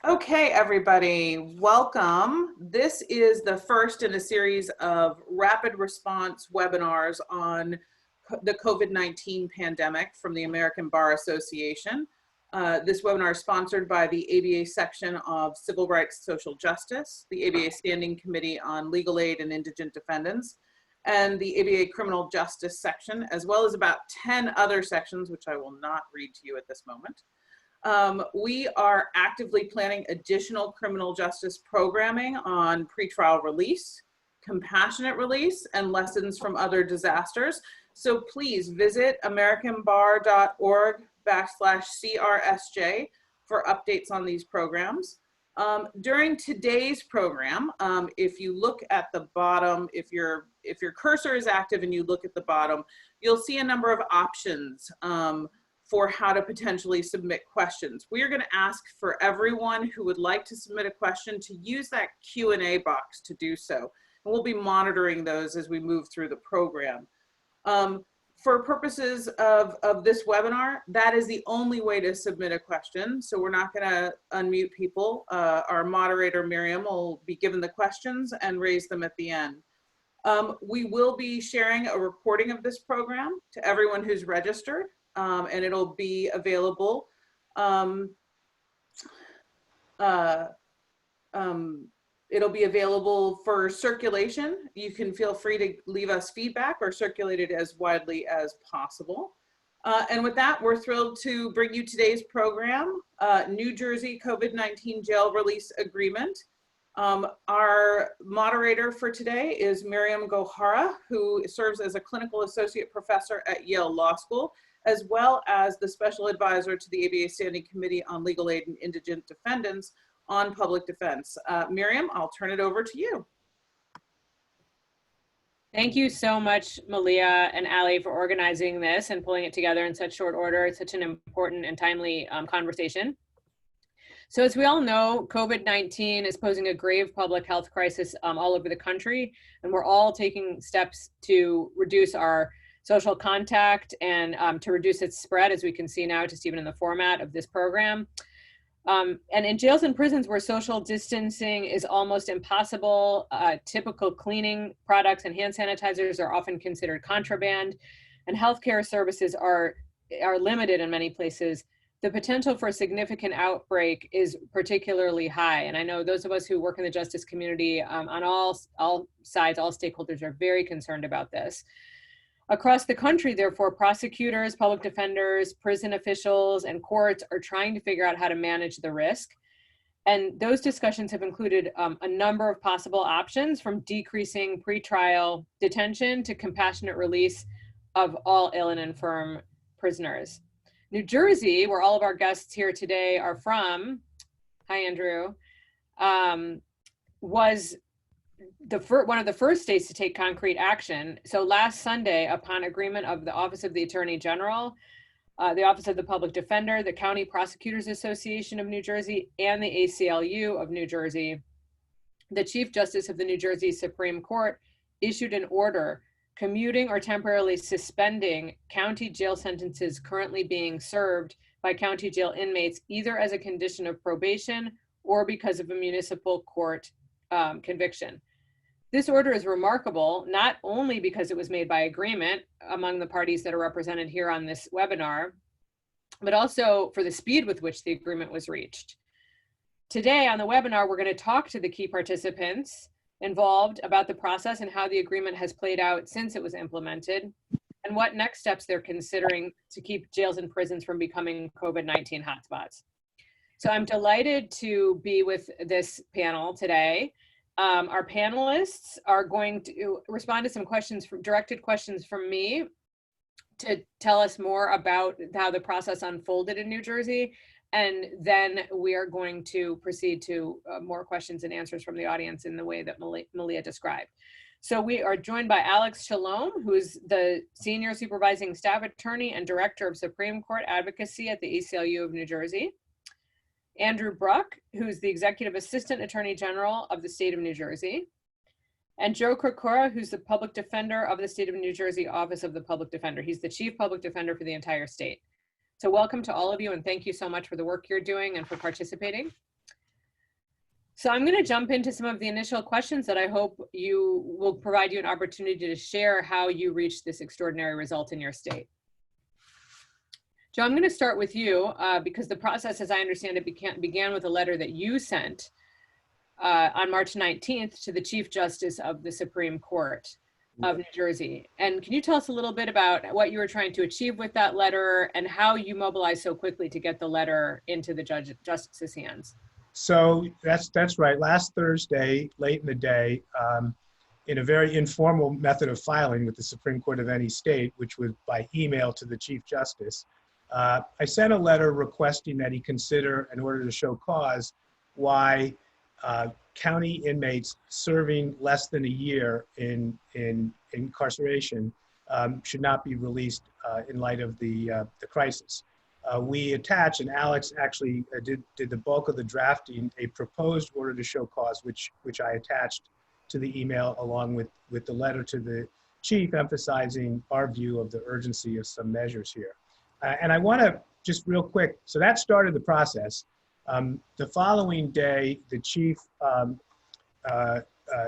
Okay, everybody, welcome. This is the first in a series of rapid response webinars on the COVID-19 pandemic from the American Bar Association. This webinar is sponsored by the ABA section of Civil Rights Social Justice, the ABA Standing Committee on Legal Aid and Indigent Defendants, and the ABA Criminal Justice section, as well as about 10 other sections, which I will not read to you at this moment. We are actively planning additional criminal justice programming on pretrial release, compassionate release, and lessons from other disasters. So please visit americanbar.org/CRSJ for updates on these programs. During today's program, if you look at the bottom, if your cursor is active and you look at the bottom, you'll see a number of options for how to potentially submit questions. We are going to ask for everyone who would like to submit a question to use that Q&A box to do so. And we'll be monitoring those as we move through the program. For purposes of this webinar, that is the only way to submit a question. So we're not going to unmute people. Our moderator, Miriam, will be given the questions and raise them at the end. We will be sharing a recording of this program to everyone who's registered. And it'll be available. It'll be available for circulation. You can feel free to leave us feedback or circulate it as widely as possible. And with that, we're thrilled to bring you today's program, New Jersey COVID-19 Jail Release Agreement. Our moderator for today is Miriam Gohara, who serves as a clinical associate professor at Yale Law School, as well as the special advisor to the ABA Standing Committee on Legal Aid and Indigent Defendants on Public Defense. Miriam, I'll turn it over to you. Thank you so much, Malia and Ali, for organizing this and pulling it together in such short order. It's such an important and timely conversation. So as we all know, COVID-19 is posing a grave public health crisis all over the country, and we're all taking steps to reduce our social contact and to reduce its spread, as we can see now, just even in the format of this program. And in jails and prisons where social distancing is almost impossible, typical cleaning products and hand sanitizers are often considered contraband, and healthcare services are limited in many places. The potential for a significant outbreak is particularly high. And I know those of us who work in the justice community on all sides, all stakeholders are very concerned about this. Across the country, therefore, prosecutors, public defenders, prison officials, and courts are trying to figure out how to manage the risk. And those discussions have included a number of possible options, from decreasing pretrial detention to compassionate release of all ill and infirm prisoners. New Jersey, where all of our guests here today are from, hi Andrew, was one of the first states to take concrete action. So last Sunday, upon agreement of the Office of the Attorney General, the Office of the Public Defender, the County Prosecutors Association of New Jersey, and the ACLU of New Jersey, the Chief Justice of the New Jersey Supreme Court issued an order commuting or temporarily suspending county jail sentences currently being served by county jail inmates, either as a condition of probation or because of a municipal court conviction. This order is remarkable, not only because it was made by agreement among the parties that are represented here on this webinar, but also for the speed with which the agreement was reached. Today on the webinar, we're going to talk to the key participants involved about the process and how the agreement has played out since it was implemented, and what next steps they're considering to keep jails and prisons from becoming COVID-19 hotspots. So I'm delighted to be with this panel today. Our panelists are going to respond to some questions, directed questions from me, to tell us more about how the process unfolded in New Jersey. And then we are going to proceed to more questions and answers from the audience in the way that Malia described. So we are joined by Alex Shalom, who is the Senior Supervising Staff Attorney and Director of Supreme Court Advocacy at the ACLU of New Jersey. Andrew Bruck, who's the Executive Assistant Attorney General of the state of New Jersey. And Joe Krakora, who's the Public Defender of the state of New Jersey Office of the Public Defender. He's the Chief Public Defender for the entire state. So welcome to all of you, and thank you so much for the work you're doing and for participating. So I'm going to jump into some of the initial questions that I hope will provide you an opportunity to share how you reached this extraordinary result in your state. Joe, I'm going to start with you because the process, as I understand it, began with a letter that you sent on March 19th to the Chief Justice of the Supreme Court of New Jersey. And can you tell us a little bit about what you were trying to achieve with that letter and how you mobilized so quickly to get the letter into the justice's hands? So that's right. Last Thursday, late in the day, in a very informal method of filing with the Supreme Court of any state, which was by email to the Chief Justice, I sent a letter requesting that he consider an order to show cause why county inmates serving less than a year in incarceration should not be released in light of the crisis. We attached, and Alex actually did the bulk of the drafting, a proposed order to show cause, which I attached to the email along with the letter to the chief, emphasizing our view of the urgency of some measures here. And I want to just real quick, so that started the process. The following day, the chief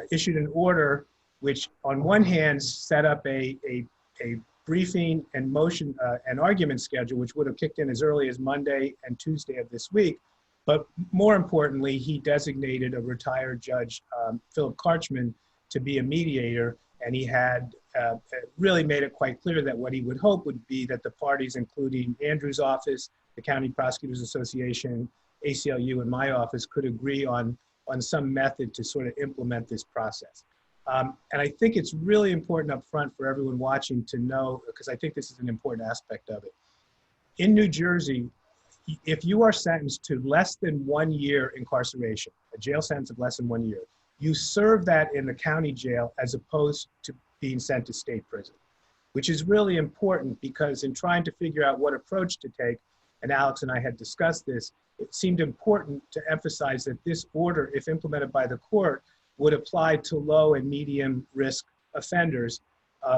issued an order which on one hand set up a briefing and motion and argument schedule, which would have kicked in as early as Monday and Tuesday of this week. But more importantly, he designated a retired judge, Philip Karchman, to be a mediator. And he had really made it quite clear that what he would hope would be that the parties, including Andrew's office, the County Prosecutors Association, ACLU, and my office, could agree on some method to sort of implement this process. And I think it's really important up front for everyone watching to know, because I think this is an important aspect of it. In New Jersey, if you are sentenced to less than 1 year incarceration, a jail sentence of less than 1 year, you serve that in the county jail as opposed to being sent to state prison, which is really important because in trying to figure out what approach to take, and Alex and I had discussed this, it seemed important to emphasize that this order, if implemented by the court, would apply to low and medium risk offenders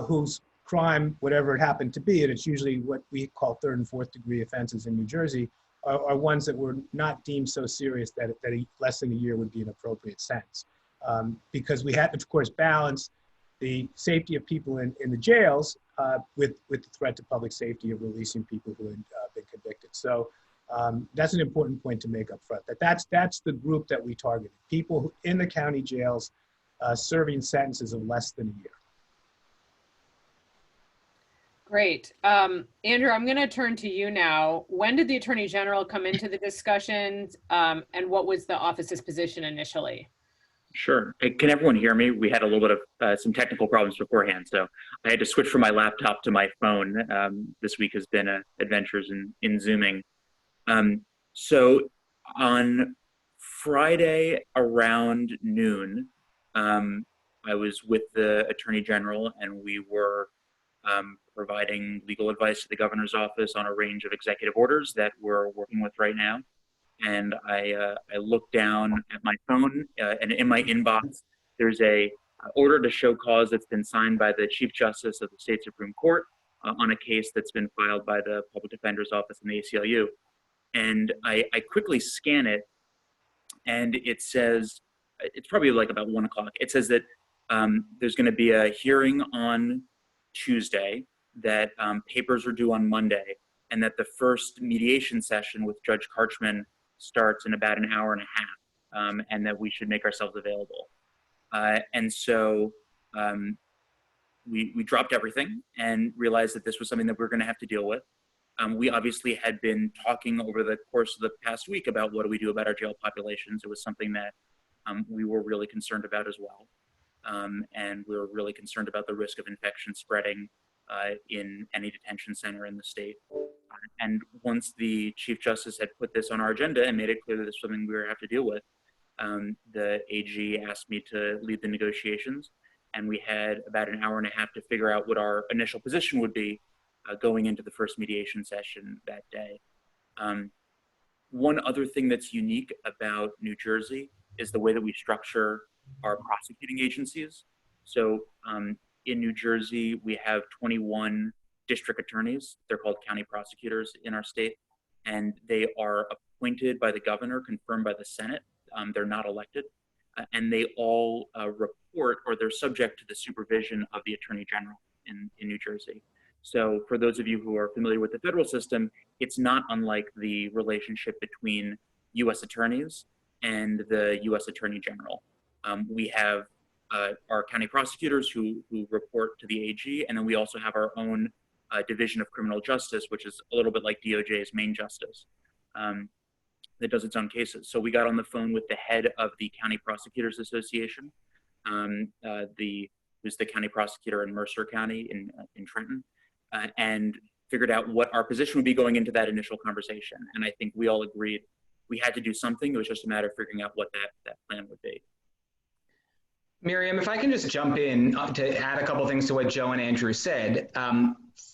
whose crime, whatever it happened to be, and it's usually what we call third and fourth degree offenses in New Jersey, are ones that were not deemed so serious that less than a year would be an appropriate sentence. Because we had, of course, balance the safety of people in the jails with the threat to public safety of releasing people who had been convicted. So that's an important point to make up front, that's the group that we targeted, people who, in the county jails serving sentences of less than a year. Great. Andrew, I'm going to turn to you now. When did the Attorney General come into the discussions and what was the office's position initially? Sure. Can everyone hear me? We had a little bit of some technical problems beforehand, so I had to switch from my laptop to my phone. This week has been adventures in Zooming. So on Friday around noon, I was with the Attorney General and we were providing legal advice to the governor's office on a range of executive orders that we're working with right now. And I looked down at my phone and in my inbox, there's a order to show cause that's been signed by the Chief Justice of the State Supreme Court on a case that's been filed by the Public Defender's Office and the ACLU. And I quickly scan it and it says, it's probably like about 1 o'clock. It says that there's gonna be a hearing on Tuesday, that papers are due on Monday, and that the first mediation session with Judge Karchman starts in about an hour and a half, and that we should make ourselves available. And so we dropped everything and realized that this was something that we were gonna have to deal with. We obviously had been talking over the course of the past week about what do we do about our jail populations. It was something that we were really concerned about as well. And we were really concerned about the risk of infection spreading in any detention center in the state. And once the Chief Justice had put this on our agenda and made it clear that this was something we were have to deal with, the AG asked me to lead the negotiations, and we had about an hour and a half to figure out what our initial position would be going into the first mediation session that day. One other thing that's unique about New Jersey is the way that we structure our prosecuting agencies. So in New Jersey, we have 21 district attorneys. They're called county prosecutors in our state, and they are appointed by the governor, confirmed by the Senate. They're not elected, and they all report, or they're subject to the supervision of the Attorney General in New Jersey. So for those of you who are familiar with the federal system, it's not unlike the relationship between U.S. attorneys and the U.S. Attorney General. We have our county prosecutors who report to the AG, and then we also have our own Division of Criminal Justice, which is a little bit like DOJ's main justice, that does its own cases. So we got on the phone with the head of the County Prosecutors Association, who's the county prosecutor in Mercer County in Trenton, and figured out what our position would be going into that initial conversation. And I think we all agreed we had to do something. It was just a matter of figuring out what that plan would be. Miriam, if I can just jump in to add a couple things to what Joe and Andrew said.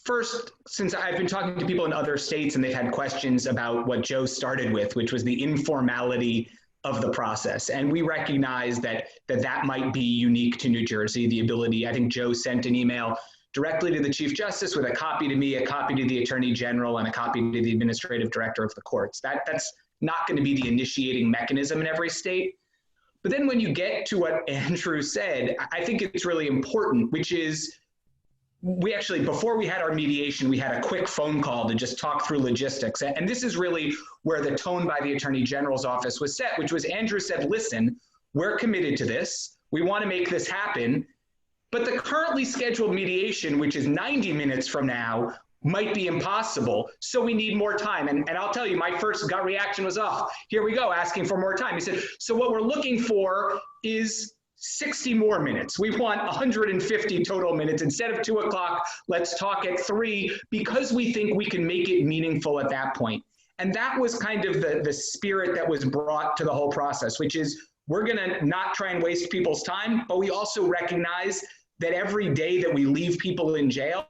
First, since I've been talking to people in other states and they've had questions about what Joe started with, which was the informality of the process. And we recognize that might be unique to New Jersey, the ability, I think Joe sent an email directly to the Chief Justice with a copy to me, a copy to the Attorney General, and a copy to the Administrative Director of the courts. That's not going to be the initiating mechanism in every state. But then when you get to what Andrew said, I think it's really important, which is we actually, before we had our mediation, we had a quick phone call to just talk through logistics. And this is really where the tone by the Attorney General's office was set, which was Andrew said, listen, we're committed to this. We want to make this happen. But the currently scheduled mediation, which is 90 minutes from now, might be impossible. So we need more time. And I'll tell you, my first gut reaction was, oh, here we go, asking for more time. He said, so what we're looking for is 60 more minutes. We want 150 total minutes. Instead of 2 o'clock, let's talk at 3, because we think we can make it meaningful at that point. And that was kind of the spirit that was brought to the whole process, which is we're going to not try and waste people's time, but we also recognize that every day that we leave people in jail,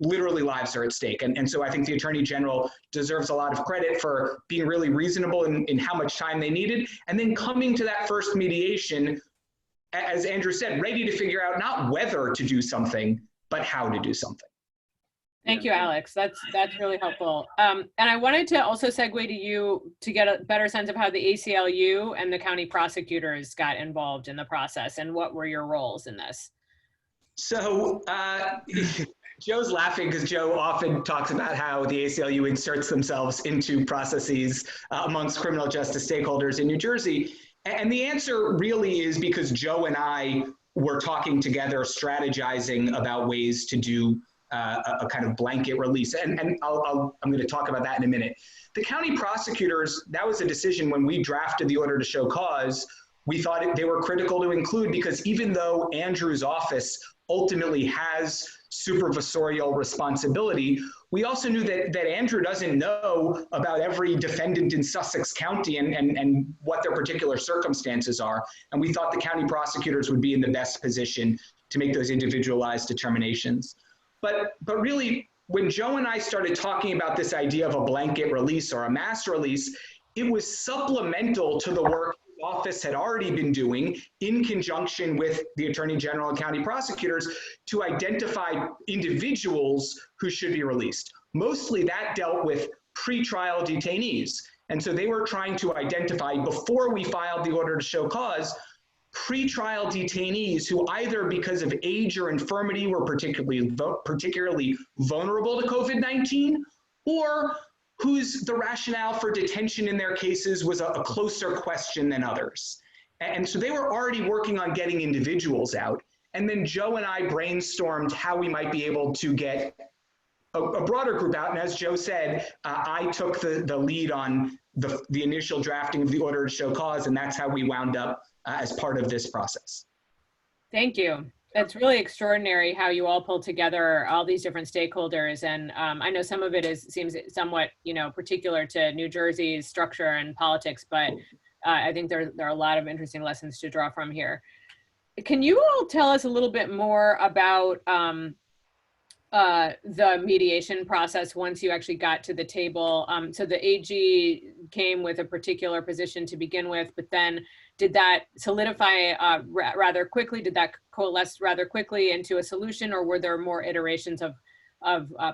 literally lives are at stake. And so I think the Attorney General deserves a lot of credit for being really reasonable in how much time they needed. And then coming to that first mediation, as Andrew said, ready to figure out not whether to do something, but how to do something. Thank you, Alex. That's really helpful. And I wanted to also segue to you to get a better sense of how the ACLU and the county prosecutors got involved in the process, and what were your roles in this? So Joe's laughing because Joe often talks about how the ACLU inserts themselves into processes amongst criminal justice stakeholders in New Jersey. And the answer really is because Joe and I were talking together, strategizing about ways to do a kind of blanket release. And I'm going to talk about that in a minute. The county prosecutors, that was a decision when we drafted the order to show cause. We thought they were critical to include because even though Andrew's office ultimately has supervisorial responsibility, we also knew that Andrew doesn't know about every defendant in Sussex County and what their particular circumstances are. And we thought the county prosecutors would be in the best position to make those individualized determinations. But really, when Joe and I started talking about this idea of a blanket release or a mass release, it was supplemental to the work the office had already been doing in conjunction with the Attorney General and county prosecutors to identify individuals who should be released. Mostly that dealt with pretrial detainees. And so they were trying to identify, before we filed the order to show cause, pretrial detainees who either because of age or infirmity were particularly vulnerable to COVID-19, or whose the rationale for detention in their cases was a closer question than others. And so they were already working on getting individuals out. And then Joe and I brainstormed how we might be able to get a broader group out. And as Joe said, I took the lead on the initial drafting of the order to show cause, and that's how we wound up as part of this process. Thank you. It's really extraordinary how you all pulled together all these different stakeholders. And I know some of it seems somewhat, particular to New Jersey's structure and politics, but I think there are a lot of interesting lessons to draw from here. Can you all tell us a little bit more about the mediation process once you actually got to the table? So the AG came with a particular position to begin with, but then did that solidify rather quickly? Did that coalesce rather quickly into a solution, or were there more iterations of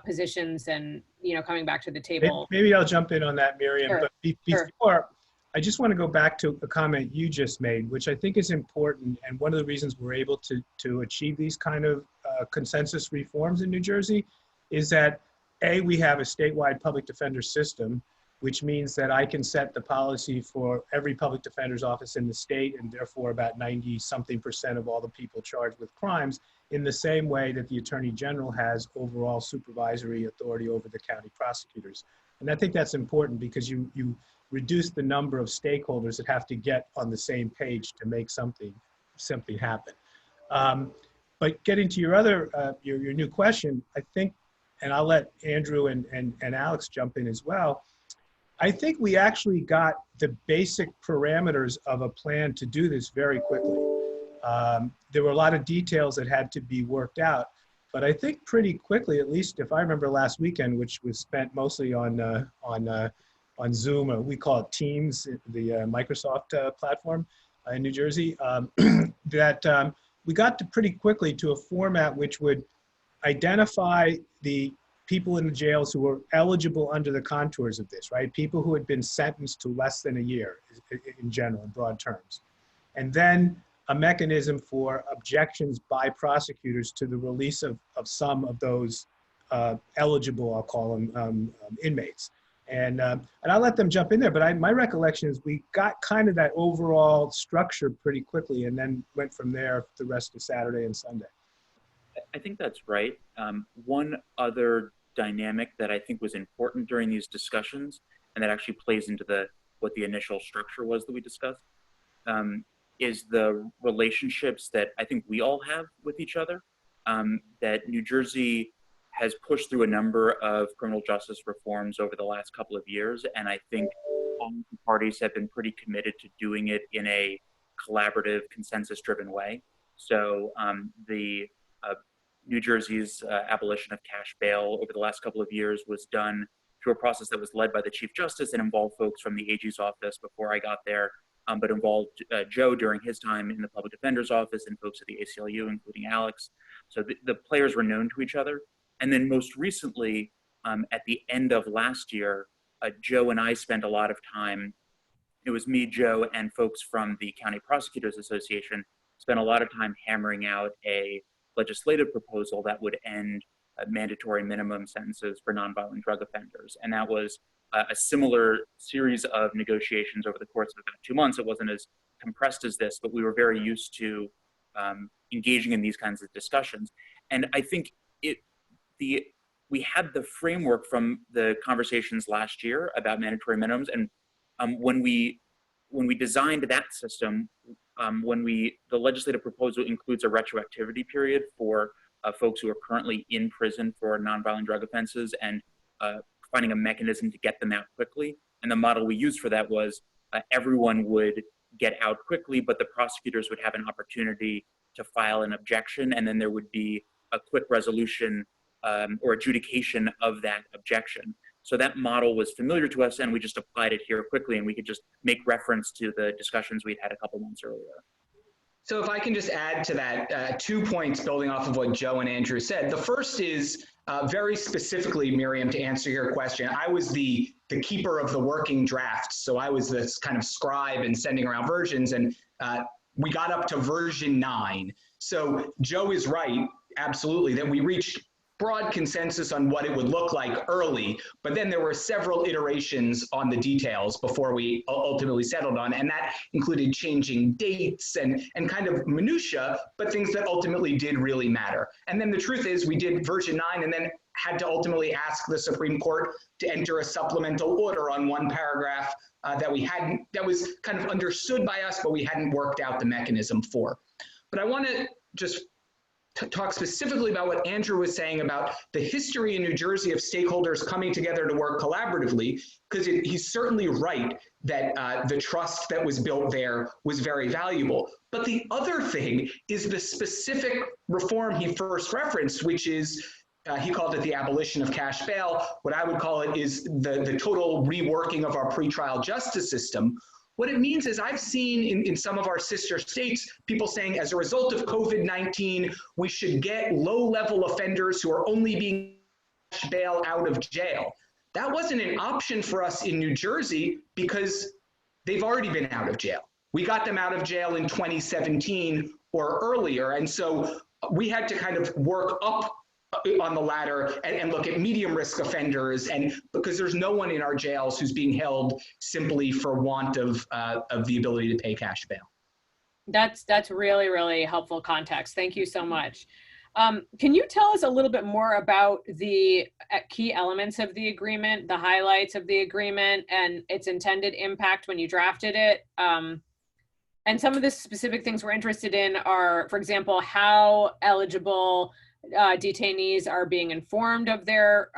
positions and coming back to the table? Maybe I'll jump in on that, Miriam. Sure. But before, I just want to go back to a comment you just made, which I think is important. And one of the reasons we're able to achieve these kind of consensus reforms in New Jersey is that, A, we have a statewide public defender system, which means that I can set the policy for every public defender's office in the state, and therefore about 90-something% of all the people charged with crimes, in the same way that the Attorney General has overall supervisory authority over the county prosecutors. And I think that's important because you reduce the number of stakeholders that have to get on the same page to make something happen. But getting to your other, your new question, I think, and I'll let Andrew and Alex jump in as well, I think we actually got the basic parameters of a plan to do this very quickly. There were a lot of details that had to be worked out, but I think pretty quickly, at least if I remember last weekend, which was spent mostly on Zoom, we call it Teams, the Microsoft platform in New Jersey, that we got to pretty quickly to a format which would identify the people in the jails who were eligible under the contours of this, right? People who had been sentenced to less than a year in general, in broad terms. And then a mechanism for objections by prosecutors to the release of some of those eligible, I'll call them, inmates. And I'll let them jump in there, but my recollection is we got kind of that overall structure pretty quickly and then went from there the rest of Saturday and Sunday. I think that's right. One other dynamic that I think was important during these discussions, and that actually plays into what the initial structure was that we discussed, is the relationships that I think we all have with each other, that New Jersey has pushed through a number of criminal justice reforms over the last couple of years, and I think all the parties have been pretty committed to doing it in a collaborative, consensus-driven way. So New Jersey's abolition of cash bail over the last couple of years was done through a process that was led by the Chief Justice and involved folks from the AG's office before I got there, but involved Joe during his time in the Public Defender's Office and folks at the ACLU, including Alex. So the players were known to each other. And then most recently, at the end of last year, Joe and I spent a lot of time, it was me, Joe, and folks from the County Prosecutors Association spent a lot of time hammering out a legislative proposal that would end mandatory minimum sentences for nonviolent drug offenders. And that was a similar series of negotiations over the course of about 2 months. It wasn't as compressed as this, but we were very used to engaging in these kinds of discussions. And I think we had the framework from the conversations last year about mandatory minimums. And when we designed that system, the legislative proposal includes a retroactivity period for folks who are currently in prison for nonviolent drug offenses and finding a mechanism to get them out quickly. And the model we used for that was everyone would get out quickly, but the prosecutors would have an opportunity to file an objection, and then there would be a quick resolution or adjudication of that objection. So that model was familiar to us, and we just applied it here quickly, and we could just make reference to the discussions we'd had a couple months earlier. So if I can just add to that 2 points building off of what Joe and Andrew said. The first is very specifically, Miriam, to answer your question. I was the keeper of the working drafts. So I was this kind of scribe and sending around versions, and we got up to version 9. So Joe is right, absolutely, that we reached broad consensus on what it would look like early, but then there were several iterations on the details before we ultimately settled on, and that included changing dates and kind of minutia, but things that ultimately did really matter. And then the truth is we did version 9 and then had to ultimately ask the Supreme Court to enter a supplemental order on one paragraph that was kind of understood by us, but we hadn't worked out the mechanism for. But I want to just talk specifically about what Andrew was saying about the history in New Jersey of stakeholders coming together to work collaboratively, because he's certainly right that the trust that was built there was very valuable. But the other thing is the specific reform he first referenced, which is, he called it the abolition of cash bail. What I would call it is the total reworking of our pretrial justice system. What it means is I've seen in some of our sister states, people saying as a result of COVID-19, we should get low-level offenders who are only being bailed out of jail. That wasn't an option for us in New Jersey because they've already been out of jail. We got them out of jail in 2017 or earlier. And so we had to kind of work up on the ladder and look at medium risk offenders, and because there's no one in our jails who's being held simply for want of the ability to pay cash bail. That's really, really helpful context. Thank you so much. Can you tell us a little bit more about the key elements of the agreement, the highlights of the agreement, and its intended impact when you drafted it? And some of the specific things we're interested in are, for example, how eligible detainees are being informed of their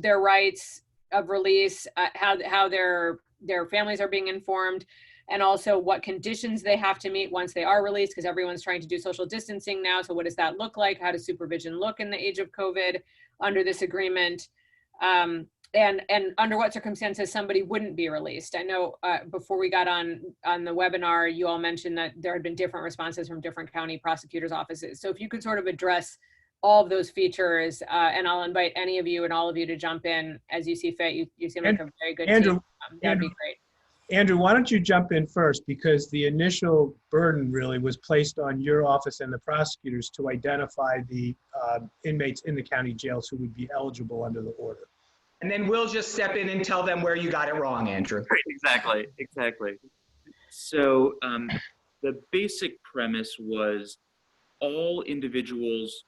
rights of release, how their families are being informed, and also what conditions they have to meet once they are released, because everyone's trying to do social distancing now. So what does that look like? How does supervision look in the age of COVID under this agreement? And under what circumstances somebody wouldn't be released? I know before we got on the webinar, you all mentioned that there had been different responses from different county prosecutors' offices. So if you could sort of address all of those features, and I'll invite any of you and all of you to jump in as you see fit. You seem like a very good team. That'd be great. Andrew, why don't you jump in first, because the initial burden really was placed on your office and the prosecutors to identify the inmates in the county jails who would be eligible under the order. And then we'll just step in and tell them where you got it wrong, Andrew. Right, exactly. So the basic premise was all individuals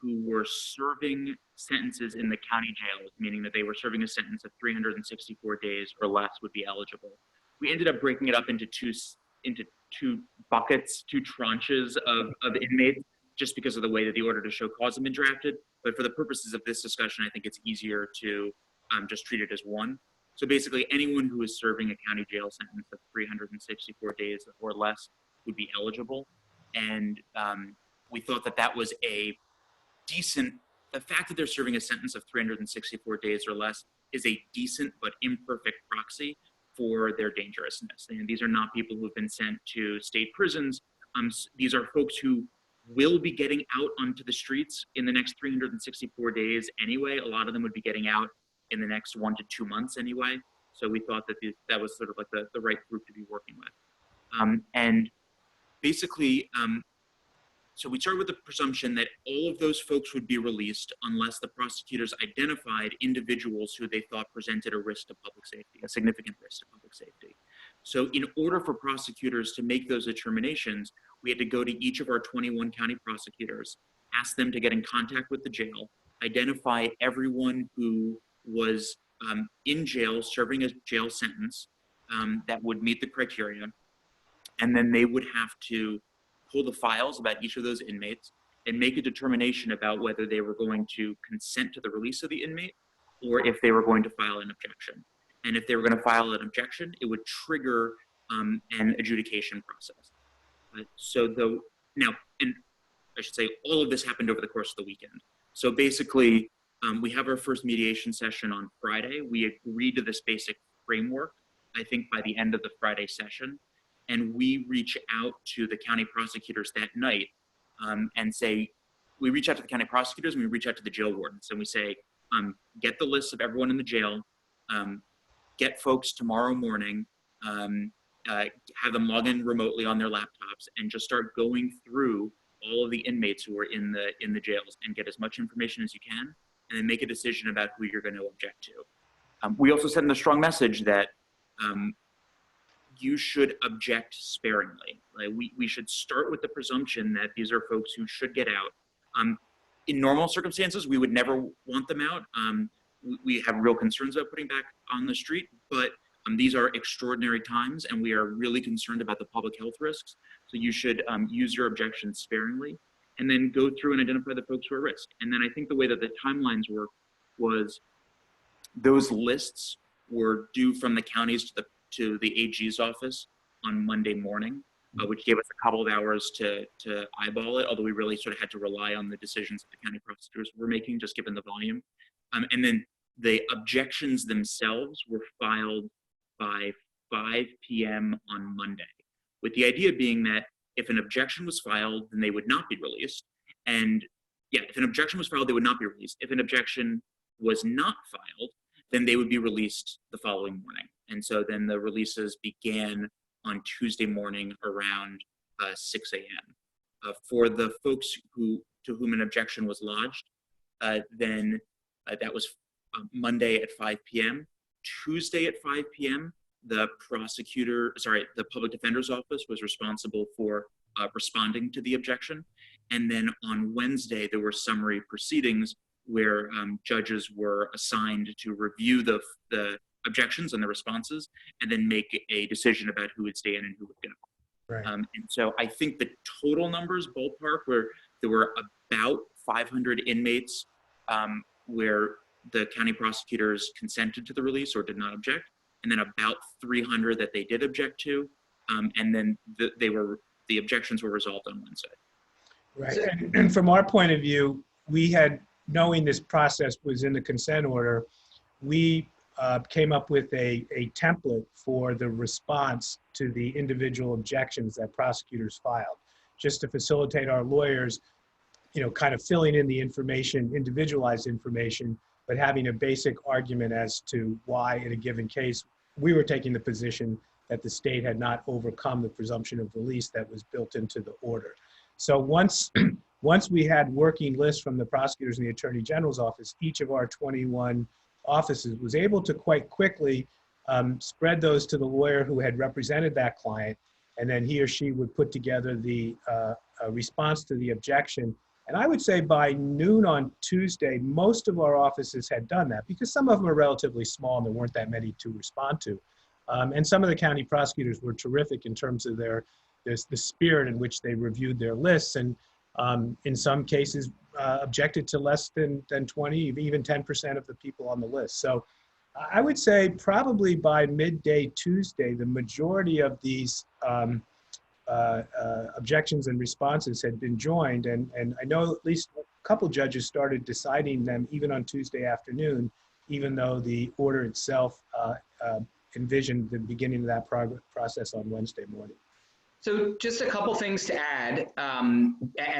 who were serving sentences in the county jails, meaning that they were serving a sentence of 364 days or less, would be eligible. We ended up breaking it up into two buckets, two tranches of inmates, just because of the way that the order to show cause had been drafted. But for the purposes of this discussion, I think it's easier to just treat it as one. So basically, anyone who is serving a county jail sentence of 364 days or less would be eligible. And we thought that that was a decent, the fact that they're serving a sentence of 364 days or less is a decent but imperfect proxy for their dangerousness. And these are not people who have been sent to state prisons. These are folks who will be getting out onto the streets in the next 364 days anyway. A lot of them would be getting out in the next 1 to 2 months anyway. So we thought that that was sort of like the right group to be working with. And basically, so we started with the presumption that all of those folks would be released unless the prosecutors identified individuals who they thought presented a risk to public safety, a significant risk to public safety. So in order for prosecutors to make those determinations, we had to go to each of our 21 county prosecutors, ask them to get in contact with the jail, identify everyone who was in jail serving a jail sentence that would meet the criteria, and then they would have to pull the files about each of those inmates and make a determination about whether they were going to consent to the release of the inmate or if they were going to file an objection. And if they were going to file an objection, it would trigger an adjudication process. Now, and I should say, all of this happened over the course of the weekend. So basically, we have our first mediation session on Friday. We agreed to this basic framework, I think, by the end of the Friday session. And we reach out to the county prosecutors that night and say, we reach out to the county prosecutors and we reach out to the jail wardens and we say, get the list of everyone in the jail, get folks tomorrow morning, have them log in remotely on their laptops and just start going through all of the inmates who are in the jails and get as much information as you can and then make a decision about who you're going to object to. We also send a strong message that you should object sparingly. Like we should start with the presumption that these are folks who should get out. In normal circumstances, we would never want them out. We have real concerns about putting back on the street, but these are extraordinary times and we are really concerned about the public health risks. So you should use your objections sparingly and then go through and identify the folks who are at risk. And then I think the way that the timelines work was those lists were due from the counties to the AG's office on Monday morning, which gave us a couple of hours to eyeball it, although we really sort of had to rely on the decisions that the county prosecutors were making, just given the volume. And then the objections themselves were filed by 5 p.m. on Monday, with the idea being that if an objection was filed, then they would not be released. And yeah, if an objection was filed, they would not be released. If an objection was not filed, then they would be released the following morning. And so then the releases began on Tuesday morning around 6 a.m. For the folks to whom an objection was lodged, then that was Monday at 5 p.m. Tuesday at 5 p.m., the public defender's office was responsible for responding to the objection. And then on Wednesday, there were summary proceedings where judges were assigned to review the objections and the responses, and then make a decision about who would stay in and who would go. Right. And so I think the total numbers, ballpark, where there were about 500 inmates where the county prosecutors consented to the release or did not object, and then about 300 that they did object to, and then the objections were resolved on Wednesday. Right, and from our point of view, we had, knowing this process was in the consent order, we came up with a template for the response to the individual objections that prosecutors filed, just to facilitate our lawyers, kind of filling in the information, individualized information, but having a basic argument as to why in a given case, we were taking the position that the state had not overcome the presumption of release that was built into the order. So once we had working lists from the prosecutors and the attorney general's office, each of our 21 offices was able to quite quickly spread those to the lawyer who had represented that client, and then he or she would put together the response to the objection. And I would say by noon on Tuesday, most of our offices had done that, because some of them are relatively small and there weren't that many to respond to. And some of the county prosecutors were terrific in terms of the spirit in which they reviewed their lists, and in some cases objected to less than 20, even 10% of the people on the list. So I would say probably by midday Tuesday, the majority of these objections and responses had been joined, and I know at least a couple judges started deciding them even on Tuesday afternoon, even though the order itself envisioned the beginning of that process on Wednesday morning. So just a couple things to add, and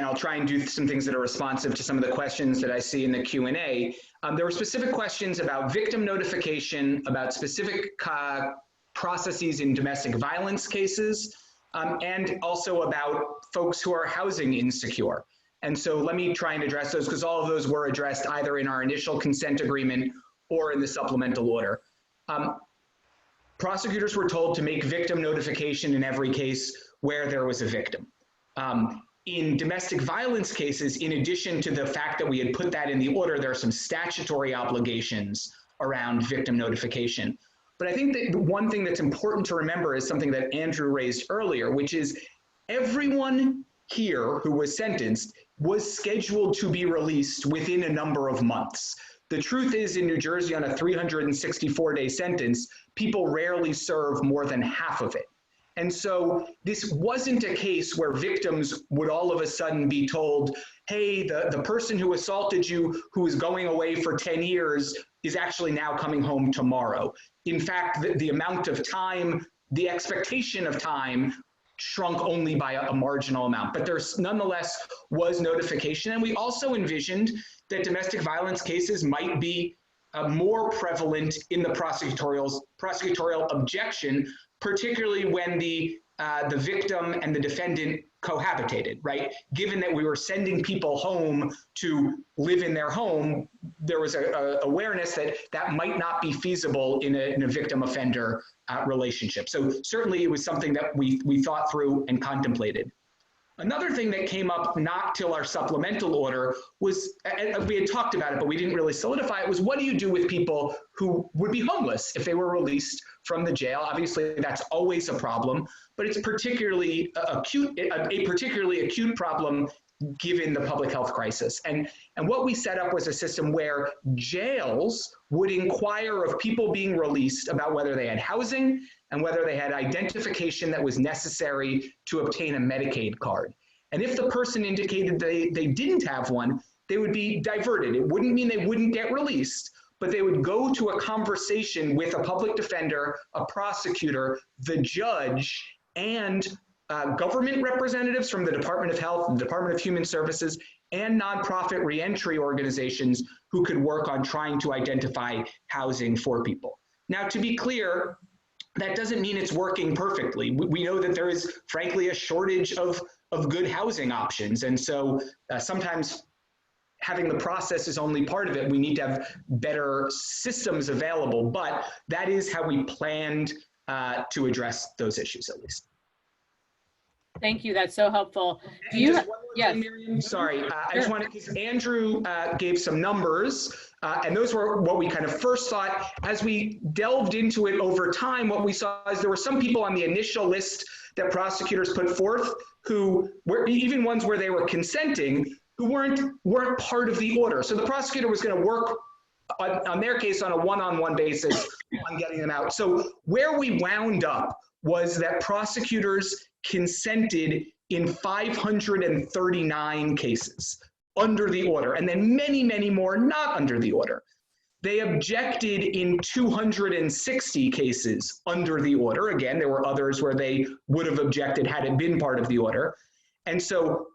I'll try and do some things that are responsive to some of the questions that I see in the Q&A. There were specific questions about victim notification, about specific processes in domestic violence cases, and also about folks who are housing insecure. And so let me try and address those, because all of those were addressed either in our initial consent agreement or in the supplemental order. Prosecutors were told to make victim notification in every case where there was a victim. In domestic violence cases, in addition to the fact that we had put that in the order, there are some statutory obligations around victim notification. But I think that the one thing that's important to remember is something that Andrew raised earlier, which is everyone here who was sentenced was scheduled to be released within a number of months. The truth is, in New Jersey, on a 364-day sentence, people rarely serve more than half of it. And so this wasn't a case where victims would all of a sudden be told, hey, the person who assaulted you, who is going away for 10 years, is actually now coming home tomorrow. In fact, the amount of time, the expectation of time shrunk only by a marginal amount. But there's nonetheless was notification. And we also envisioned that domestic violence cases might be more prevalent in the prosecutorial objection, particularly when the victim and the defendant cohabitated, right? Given that we were sending people home to live in their home, there was a awareness that that might not be feasible in a victim-offender relationship. So certainly it was something that we thought through and contemplated. Another thing that came up not till our supplemental order was, and we had talked about it, but we didn't really solidify it, was what do you do with people who would be homeless if they were released from the jail? Obviously, that's always a problem, but it's particularly acute, a particularly acute problem given the public health crisis. And what we set up was a system where jails would inquire of people being released about whether they had housing and whether they had identification that was necessary to obtain a Medicaid card. And if the person indicated they didn't have one, they would be diverted. It wouldn't mean they wouldn't get released, but they would go to a conversation with a public defender, a prosecutor, the judge, and government representatives from the Department of Health, the Department of Human Services, and nonprofit reentry organizations who could work on trying to identify housing for people. Now, to be clear, that doesn't mean it's working perfectly. We know that there is, frankly, a shortage of good housing options. And so sometimes having the process is only part of it. We need to have better systems available, but that is how we planned to address those issues, at least. Thank you. That's so helpful. Do And you? just one more thing, Miriam, sorry. I just wanted, because Andrew gave some numbers, and those were what we kind of first thought. As we delved into it over time, what we saw is there were some people on the initial list that prosecutors put forth who were, even ones where they were consenting, who weren't part of the order. So the prosecutor was going to work on their case on a one-on-one basis on getting them out. So where we wound up was that prosecutors consented in 539 cases under the order, and then many, many more not under the order. They objected in 260 cases under the order. Again, there were others where they would have objected had it been part of the order. And so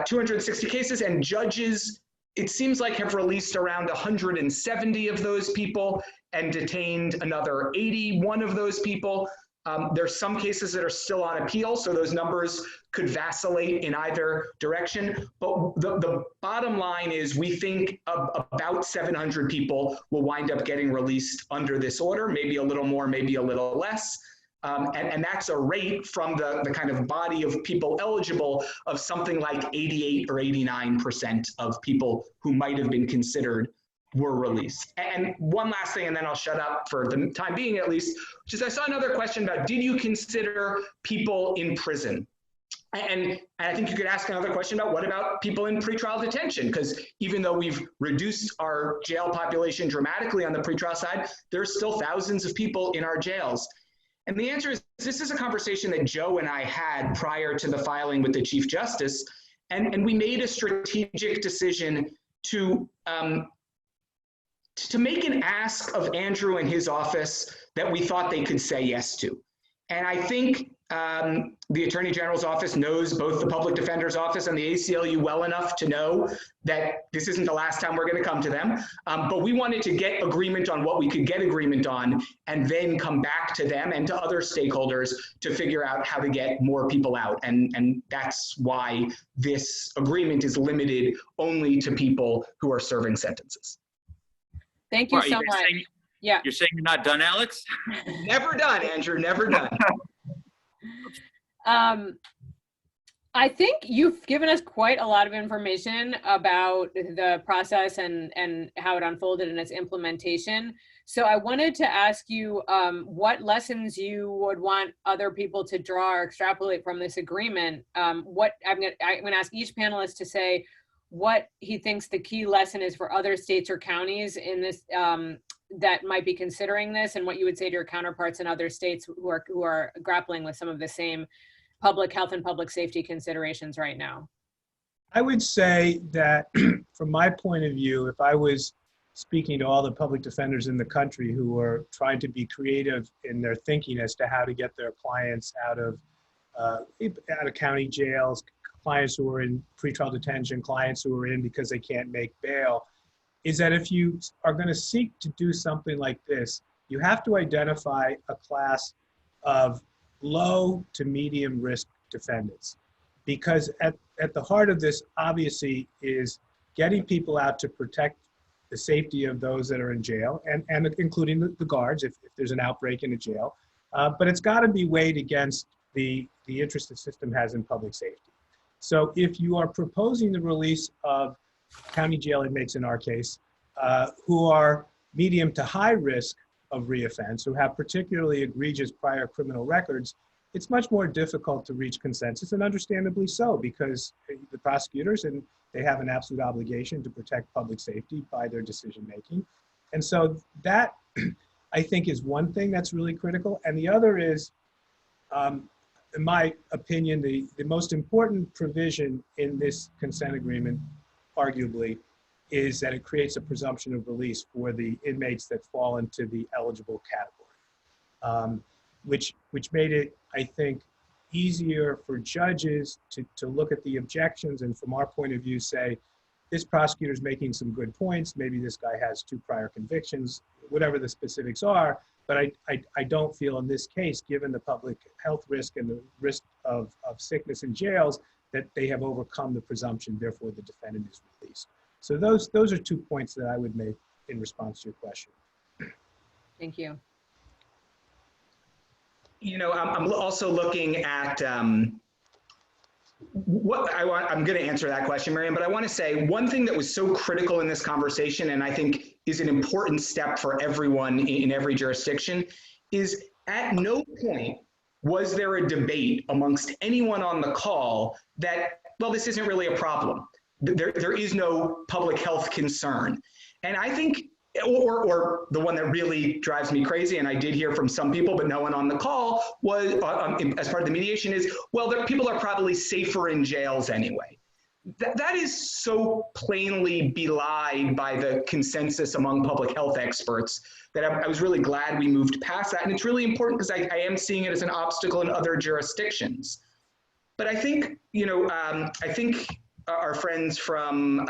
260 cases, and judges, it seems like, have released around 170 of those people and detained another 81 of those people. There's some cases that are still on appeal, so those numbers could vacillate in either direction. But the bottom line is we think about 700 people will wind up getting released under this order, maybe a little more, maybe a little less. And that's a rate from the kind of body of people eligible of something like 88 or 89% of people who might have been considered were released. And one last thing, and then I'll shut up for the time being at least, which is I saw another question about, did you consider people in prison? And I think you could ask another question about, what about people in pretrial detention? Because even though we've reduced our jail population dramatically on the pretrial side, there's still thousands of people in our jails. And the answer is, this is a conversation that Joe and I had prior to the filing with the Chief Justice, and we made a strategic decision to make an ask of Andrew and his office that we thought they could say yes to. And I think the Attorney General's office knows both the Public Defender's office and the ACLU well enough to know that this isn't the last time we're going to come to them. But we wanted to get agreement on what we could get agreement on, and then come back to them and to other stakeholders to figure out how to get more people out. And that's why this agreement is limited only to people who are serving sentences. Thank you so much. Yeah. You're saying you're not done, Alex? Never done, Andrew, never done. I think you've given us quite a lot of information about the process and how it unfolded in its implementation. So I wanted to ask you what lessons you would want other people to draw or extrapolate from this agreement. I'm going to ask each panelist to say what he thinks the key lesson is for other states or counties in this that might be considering this, and what you would say to your counterparts in other states who are grappling with some of the same public health and public safety considerations right now. I would say that from my point of view, if I was speaking to all the public defenders in the country who are trying to be creative in their thinking as to how to get their clients out of county jails, clients who are in pretrial detention, clients who are in because they can't make bail, is that if you are going to seek to do something like this, you have to identify a class of low to medium risk defendants. Because at the heart of this, obviously, is getting people out to protect the safety of those that are in jail, and including the guards if there's an outbreak in a jail. But it's got to be weighed against the interest the system has in public safety. So if you are proposing the release of county jail inmates, in our case, who are medium to high risk of reoffense, who have particularly egregious prior criminal records, it's much more difficult to reach consensus, and understandably so, because the prosecutors, and they have an absolute obligation to protect public safety by their decision making. And so that, I think, is one thing that's really critical. And the other is, in my opinion, the most important provision in this consent agreement, arguably, is that it creates a presumption of release for the inmates that fall into the eligible category, which made it, I think, easier for judges to look at the objections and, from our point of view, say, this prosecutor's making some good points. Maybe this guy has 2 prior convictions, whatever the specifics are. But I don't feel in this case, given the public health risk and the risk of sickness in jails, that they have overcome the presumption, therefore the defendant is released. So those are 2 points that I would make in response to your question. Thank you. You know, I'm also looking at what I'm going to answer that question, Miriam, but I want to say one thing that was so critical in this conversation, and I think is an important step for everyone in every jurisdiction, is at no point was there a debate amongst anyone on the call that, well, this isn't really a problem. There is no public health concern. And I think, or the one that really drives me crazy, and I did hear from some people, but no one on the call, was, as part of the mediation, is, well, people are probably safer in jails anyway. That is so plainly belied by the consensus among public health experts that I was really glad we moved past that. And it's really important because I am seeing it as an obstacle in other jurisdictions. But I think, you know, I think our friends from,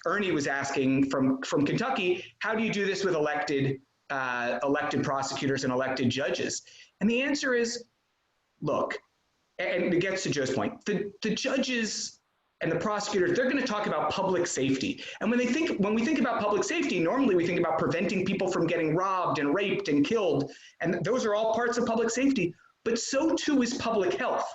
Ernie was asking from Kentucky, how do you do this with elected prosecutors and elected judges? And the answer is, look, and it gets to Joe's point, the judges and the prosecutors, they're going to talk about public safety. And when we think about public safety, normally we think about preventing people from getting robbed and raped and killed. And those are all parts of public safety, but so too is public health.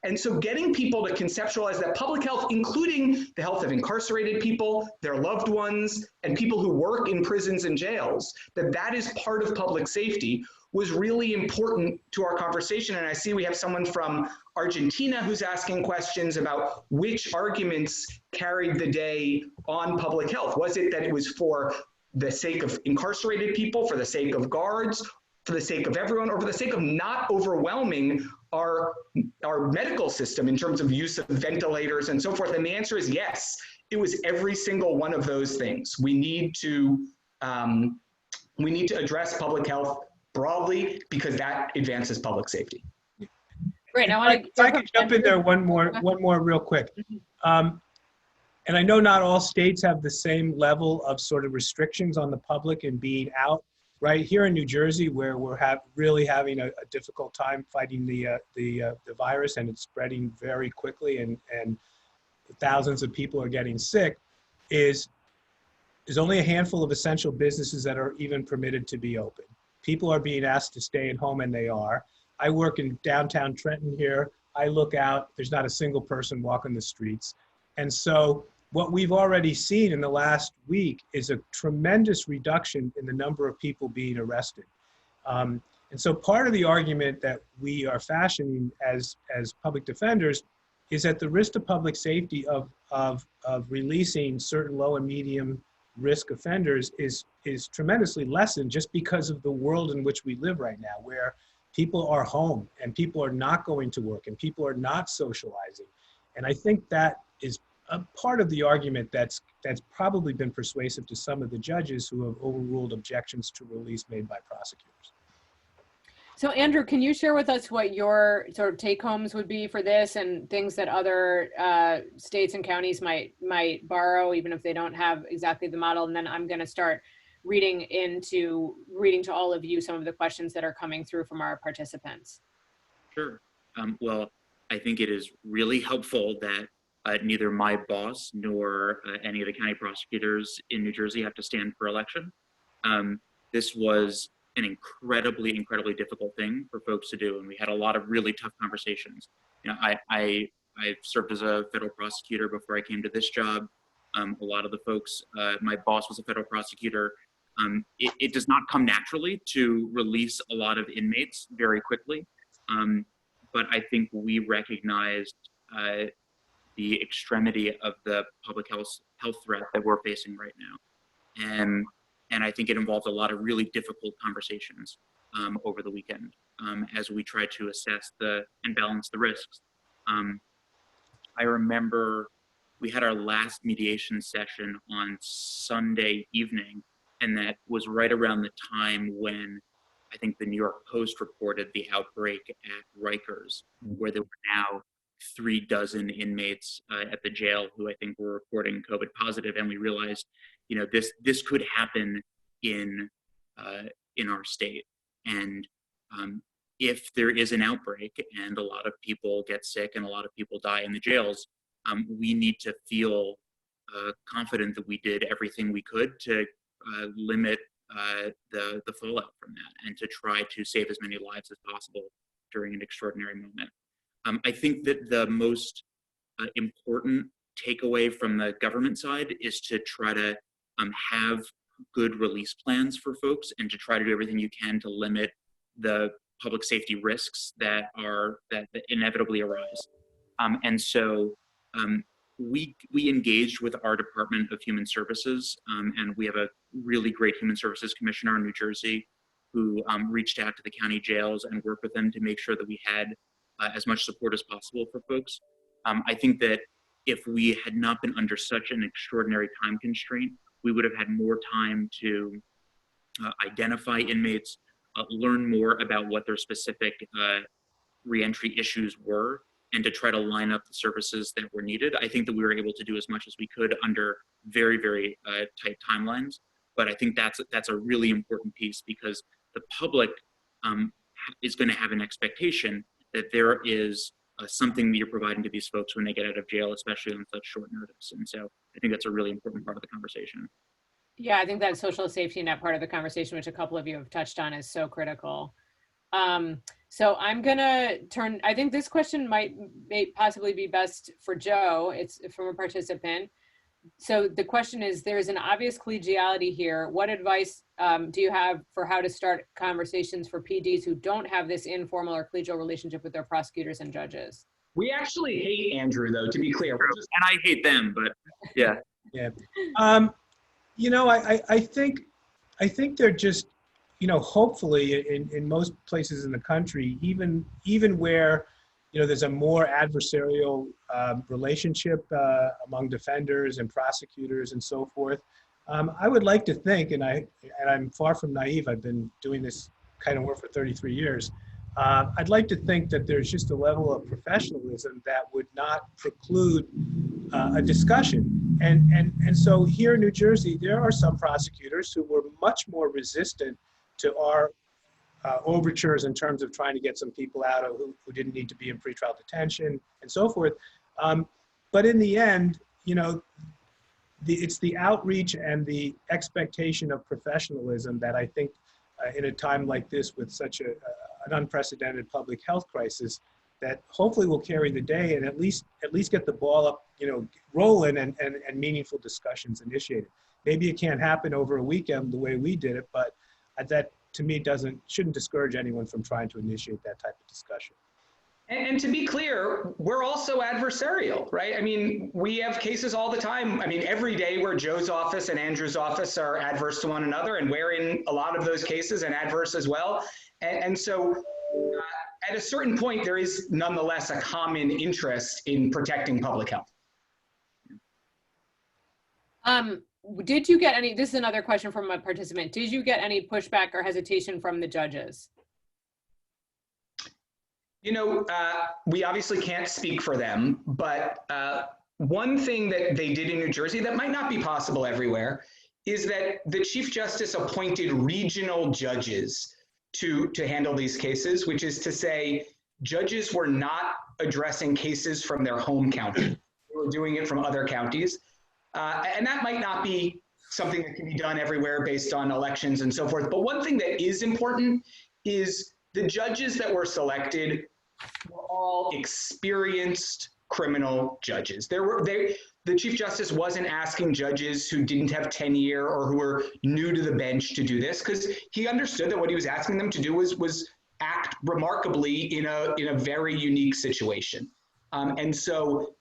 And so getting people to conceptualize that public health, including the health of incarcerated people, their loved ones, and people who work in prisons and jails, that is part of public safety, was really important to our conversation. And I see we have someone from Argentina who's asking questions about which arguments carried the day on public health. Was it that it was for the sake of incarcerated people, for the sake of guards, for the sake of everyone, or for the sake of not overwhelming our medical system in terms of use of ventilators and so forth? And the answer is yes. It was every single one of those things. We need to address public health broadly because that advances public safety. Great. If I could jump in there one more real quick. And I know not all states have the same level of sort of restrictions on the public and being out. Right here in New Jersey, where we're really having a difficult time fighting the virus, and it's spreading very quickly, and thousands of people are getting sick, there's only a handful of essential businesses that are even permitted to be open. People are being asked to stay at home, and they are. I work in downtown Trenton here. I look out, there's not a single person walking the streets. And so what we've already seen in the last week is a tremendous reduction in the number of people being arrested. And so part of the argument that we are fashioning as public defenders is that the risk to public safety of releasing certain low and medium risk offenders is tremendously lessened just because of the world in which we live right now, where people are home and people are not going to work and people are not socializing. And I think that is a part of the argument that's probably been persuasive to some of the judges who have overruled objections to release made by prosecutors. So Andrew, can you share with us what your sort of take homes would be for this and things that other states and counties might borrow, even if they don't have exactly the model? And then I'm going to start reading to all of you some of the questions that are coming through from our participants. Sure. Well, I think it is really helpful that neither my boss nor any of the county prosecutors in New Jersey have to stand for election. This was an incredibly difficult thing for folks to do, and we had a lot of really tough conversations. You know, I served as a federal prosecutor before I came to this job. A lot of the folks, my boss was a federal prosecutor. It does not come naturally to release a lot of inmates very quickly, but I think we recognized the extremity of the public health threat that we're facing right now. And I think it involved a lot of really difficult conversations over the weekend as we try to assess and balance the risks. I remember we had our last mediation session on Sunday evening, and that was right around the time when I think the New York Post reported the outbreak at Rikers, where there were now 36 inmates at the jail who I think were reporting COVID positive, and we realized, this could happen in our state. And if there is an outbreak and a lot of people get sick and a lot of people die in the jails, we need to feel confident that we did everything we could to limit the fallout from that and to try to save as many lives as possible during an extraordinary moment. I think that the most important takeaway from the government side is to try to have good release plans for folks and to try to do everything you can to limit the public safety risks that inevitably arise. And so we engaged with our Department of Human Services, and we have a really great Human Services Commissioner in New Jersey who reached out to the county jails and worked with them to make sure that we had as much support as possible for folks. I think that if we had not been under such an extraordinary time constraint, we would have had more time to identify inmates, learn more about what their specific reentry issues were, and to try to line up the services that were needed. I think that we were able to do as much as we could under very, very tight timelines. But I think that's a really important piece, because the public is going to have an expectation that there is something that you're providing to these folks when they get out of jail, especially on such short notice. And so I think that's a really important part of the conversation. Yeah, I think that social safety net part of the conversation, which a couple of you have touched on, is so critical. So I'm gonna turn, I think this question may possibly be best for Joe. It's from a participant. So the question is, there's an obvious collegiality here. What advice do you have for how to start conversations for PDs who don't have this informal or collegial relationship with their prosecutors and judges? We actually hate Andrew, though, to be clear. And I hate them, but yeah. Yeah. I think they're just, hopefully in most places in the country, even where, there's a more adversarial relationship among defenders and prosecutors and so forth. I would like to think, and I'm far from naive, I've been doing this kind of work for 33 years. I'd like to think that there's just a level of professionalism that would not preclude a discussion. And so here in New Jersey, there are some prosecutors who were much more resistant to our overtures in terms of trying to get some people out who didn't need to be in pretrial detention and so forth. But in the end, it's the outreach and the expectation of professionalism that I think in a time like this with such an unprecedented public health crisis, that hopefully will carry the day and at least get the ball up, rolling and meaningful discussions initiated. Maybe it can't happen over a weekend the way we did it, but that to me shouldn't discourage anyone from trying to initiate that type of discussion. And to be clear, we're also adversarial, right? I mean, we have cases all the time. I mean, every day where Joe's office and Andrew's office are adverse to one another, and we're in a lot of those cases and adverse as well. And so at a certain point, there is nonetheless a common interest in protecting public health. Did you get any, this is another question from a participant, did you get any pushback or hesitation from the judges? We obviously can't speak for them, but one thing that they did in New Jersey that might not be possible everywhere is that the Chief Justice appointed regional judges to handle these cases, which is to say judges were not addressing cases from their home county. They were doing it from other counties. And that might not be something that can be done everywhere based on elections and so forth. But one thing that is important is the judges that were selected were all experienced criminal judges. The Chief Justice wasn't asking judges who didn't have tenure or who were new to the bench to do this, because he understood that what he was asking them to do was act remarkably in a very unique situation. And so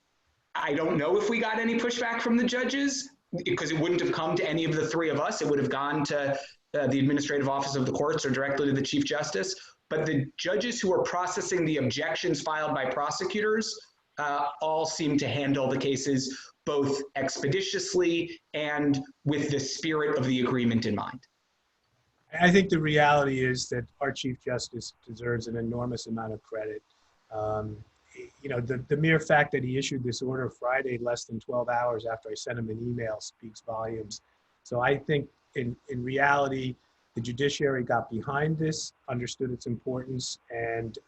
I don't know if we got any pushback from the judges, because it wouldn't have come to any of the three of us. It would have gone to the Administrative Office of the Courts or directly to the Chief Justice. But the judges who were processing the objections filed by prosecutors all seem to handle the cases both expeditiously and with the spirit of the agreement in mind. I think the reality is that our Chief Justice deserves an enormous amount of credit. you know, the mere fact that he issued this order Friday, less than 12 hours after I sent him an email, speaks volumes. So I think in reality, the judiciary got behind this, understood its importance, and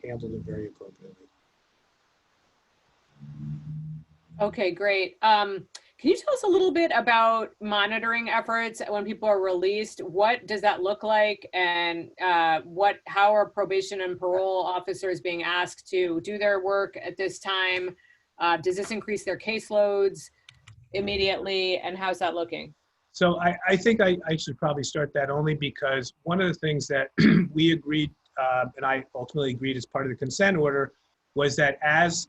handled it very appropriately. Okay, great. Can you tell us a little bit about monitoring efforts when people are released? What does that look like? And how are probation and parole officers being asked to do their work at this time? Does this increase their caseloads immediately? And how's that looking? So I think I should probably start that only because one of the things that we agreed, and I ultimately agreed as part of the consent order, was that as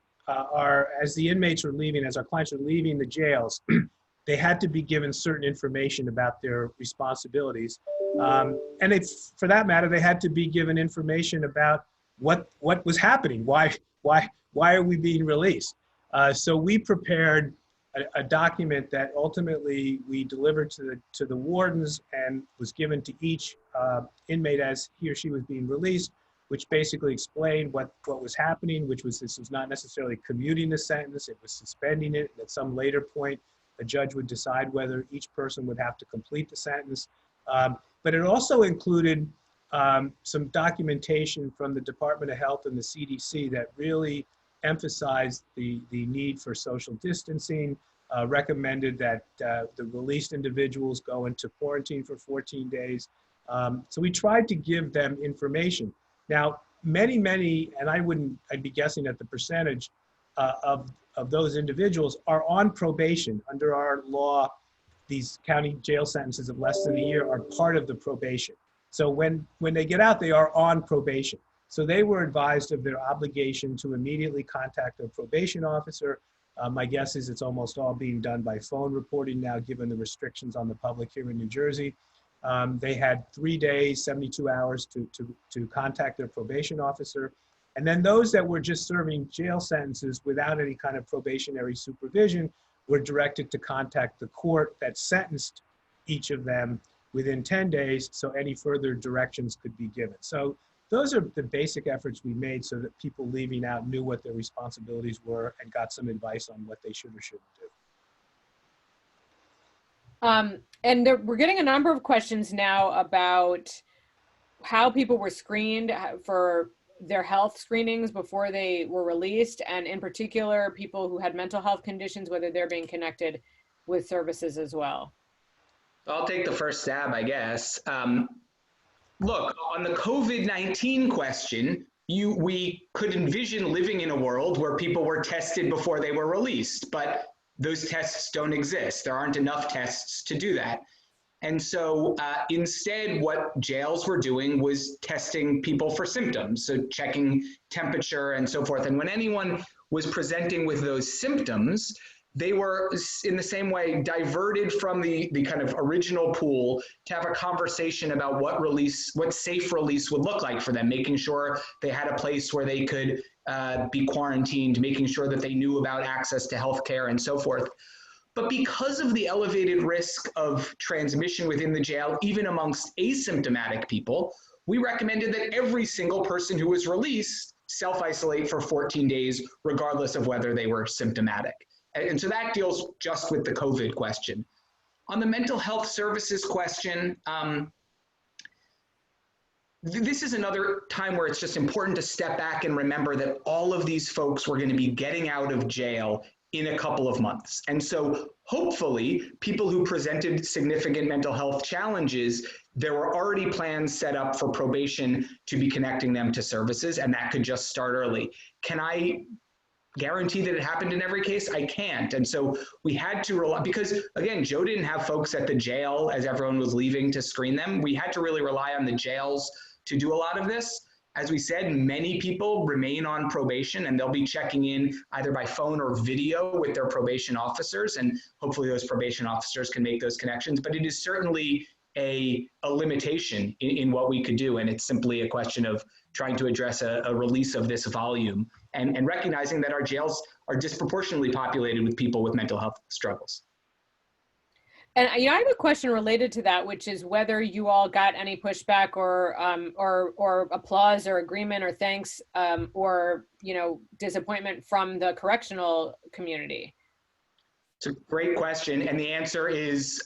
the inmates are leaving, as our clients are leaving the jails, they had to be given certain information about their responsibilities. And for that matter, they had to be given information about what was happening. Why are we being released? So we prepared a document that ultimately we delivered to the wardens and was given to each inmate as he or she was being released, which basically explained what was happening, which was this was not necessarily commuting the sentence, it was suspending it. And at some later point, a judge would decide whether each person would have to complete the sentence. But it also included some documentation from the Department of Health and the CDC that really emphasized the need for social distancing, recommended that the released individuals go into quarantine for 14 days. So we tried to give them information. Now, many, and I'd be guessing at the percentage of those individuals are on probation. Under our law, these county jail sentences of less than a year are part of the probation. So when they get out, they are on probation. So they were advised of their obligation to immediately contact their probation officer. My guess is it's almost all being done by phone reporting now, given the restrictions on the public here in New Jersey. They had 3 days, 72 hours to contact their probation officer. And then those that were just serving jail sentences without any kind of probationary supervision were directed to contact the court that sentenced each of them within 10 days, so any further directions could be given. So those are the basic efforts we made so that people leaving out knew what their responsibilities were and got some advice on what they should or shouldn't do. And we're getting a number of questions now about how people were screened for their health screenings before they were released, and in particular, people who had mental health conditions, whether they're being connected with services as well. I'll take the first stab, I guess. Look, on the COVID-19 question, we could envision living in a world where people were tested before they were released, but those tests don't exist. There aren't enough tests to do that. And so instead, what jails were doing was testing people for symptoms, so checking temperature and so forth. And when anyone was presenting with those symptoms, they were in the same way diverted from the kind of original pool to have a conversation about what safe release would look like for them, making sure they had a place where they could be quarantined, making sure that they knew about access to healthcare and so forth. But because of the elevated risk of transmission within the jail, even amongst asymptomatic people, we recommended that every single person who was released self-isolate for 14 days, regardless of whether they were symptomatic. And so that deals just with the COVID question. On the mental health services question, this is another time where it's just important to step back and remember that all of these folks were going to be getting out of jail in a couple of months. And so hopefully people who presented significant mental health challenges, there were already plans set up for probation to be connecting them to services, and that could just start early. Can I guarantee that it happened in every case? I can't. And so we had to rely, because again, Joe didn't have folks at the jail as everyone was leaving to screen them. We had to really rely on the jails to do a lot of this. As we said, many people remain on probation and they'll be checking in either by phone or video with their probation officers, and hopefully those probation officers can make those connections. But it is certainly a limitation in what we could do, and it's simply a question of trying to address a release of this volume and recognizing that our jails are disproportionately populated with people with mental health struggles. And I have a question related to that, which is whether you all got any pushback or applause or agreement or thanks or disappointment from the correctional community. It's a great question, and the answer is,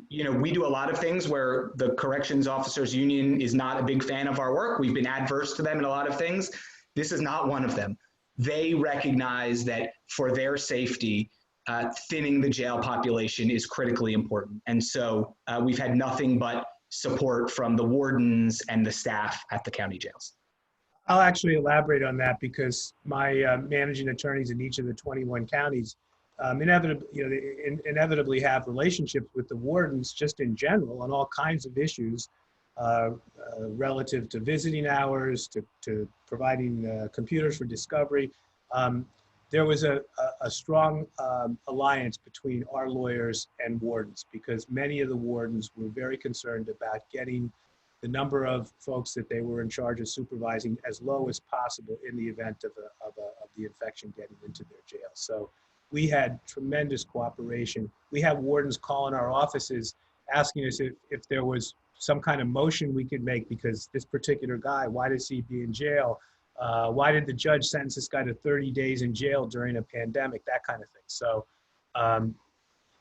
we do a lot of things where the Corrections Officers Union is not a big fan of our work. We've been adverse to them in a lot of things. This is not one of them. They recognize that for their safety, thinning the jail population is critically important. And so we've had nothing but support from the wardens and the staff at the county jails. I'll actually elaborate on that because my managing attorneys in each of the 21 counties inevitably have relationships with the wardens just in general on all kinds of issues relative to visiting hours, to providing computers for discovery. There was a strong alliance between our lawyers and wardens because many of the wardens were very concerned about getting the number of folks that they were in charge of supervising as low as possible in the event of the infection getting into their jail. So we had tremendous cooperation. We have wardens calling our offices asking us if there was some kind of motion we could make because this particular guy, why does he be in jail? Why did the judge sentence this guy to 30 days in jail during a pandemic? That kind of thing. So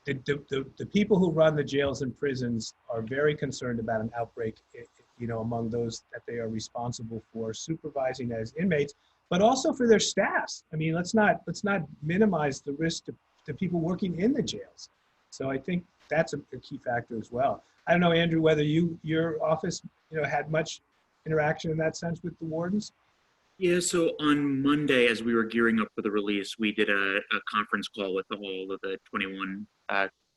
the people who run the jails and prisons are very concerned about an outbreak, among those that they are responsible for supervising as inmates, but also for their staffs. I mean, let's not minimize the risk to people working in the jails. So I think that's a key factor as well. I don't know, Andrew, whether your office had much interaction in that sense with the wardens. Yeah, so on Monday, as we were gearing up for the release, we did a conference call with all of the 21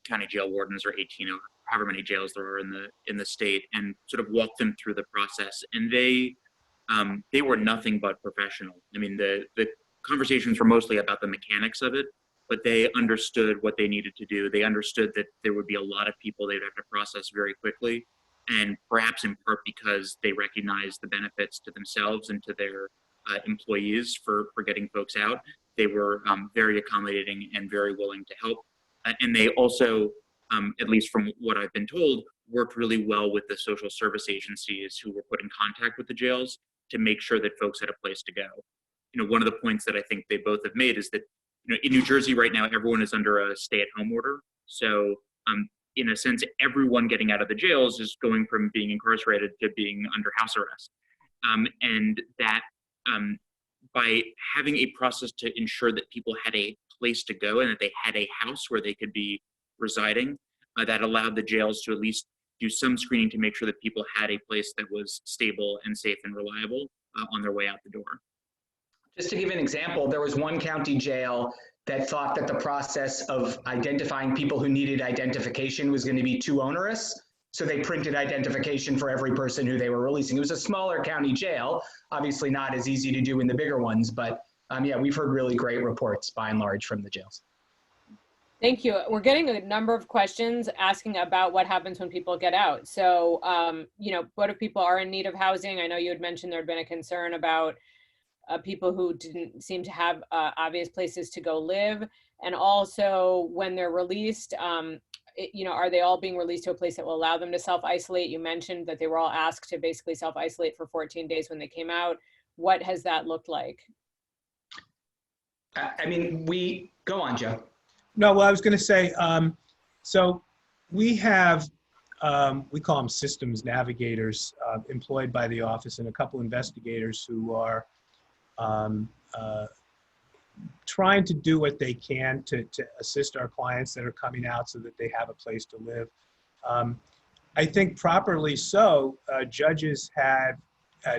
county jail wardens, or 18, or however many jails there are in the state, and sort of walked them through the process. And they were nothing but professional. I mean, the conversations were mostly about the mechanics of it, but they understood what they needed to do. They understood that there would be a lot of people they'd have to process very quickly, and perhaps in part because they recognized the benefits to themselves and to their employees for getting folks out. They were very accommodating and very willing to help. And they also, at least from what I've been told, worked really well with the social service agencies who were put in contact with the jails to make sure that folks had a place to go. One of the points that I think they both have made is that, in New Jersey right now, everyone is under a stay-at-home order. So in a sense, everyone getting out of the jails is going from being incarcerated to being under house arrest. And that by having a process to ensure that people had a place to go and that they had a house where they could be residing, that allowed the jails to at least do some screening to make sure that people had a place that was stable and safe and reliable on their way out the door. Just to give an example, there was one county jail that thought that the process of identifying people who needed identification was going to be too onerous. So they printed identification for every person who they were releasing. It was a smaller county jail, obviously not as easy to do in the bigger ones, but yeah, we've heard really great reports by and large from the jails. Thank you. We're getting a number of questions asking about what happens when people get out. So, what if people are in need of housing? I know you had mentioned there had been a concern about people who didn't seem to have obvious places to go live. And also when they're released, are they all being released to a place that will allow them to self-isolate? You mentioned that they were all asked to basically self-isolate for 14 days when they came out. What has that looked like? Go on, Joe. No, well, I was going to say, so we have, we call them systems navigators employed by the office, and a couple investigators who are trying to do what they can to assist our clients that are coming out so that they have a place to live. I think properly so, judges had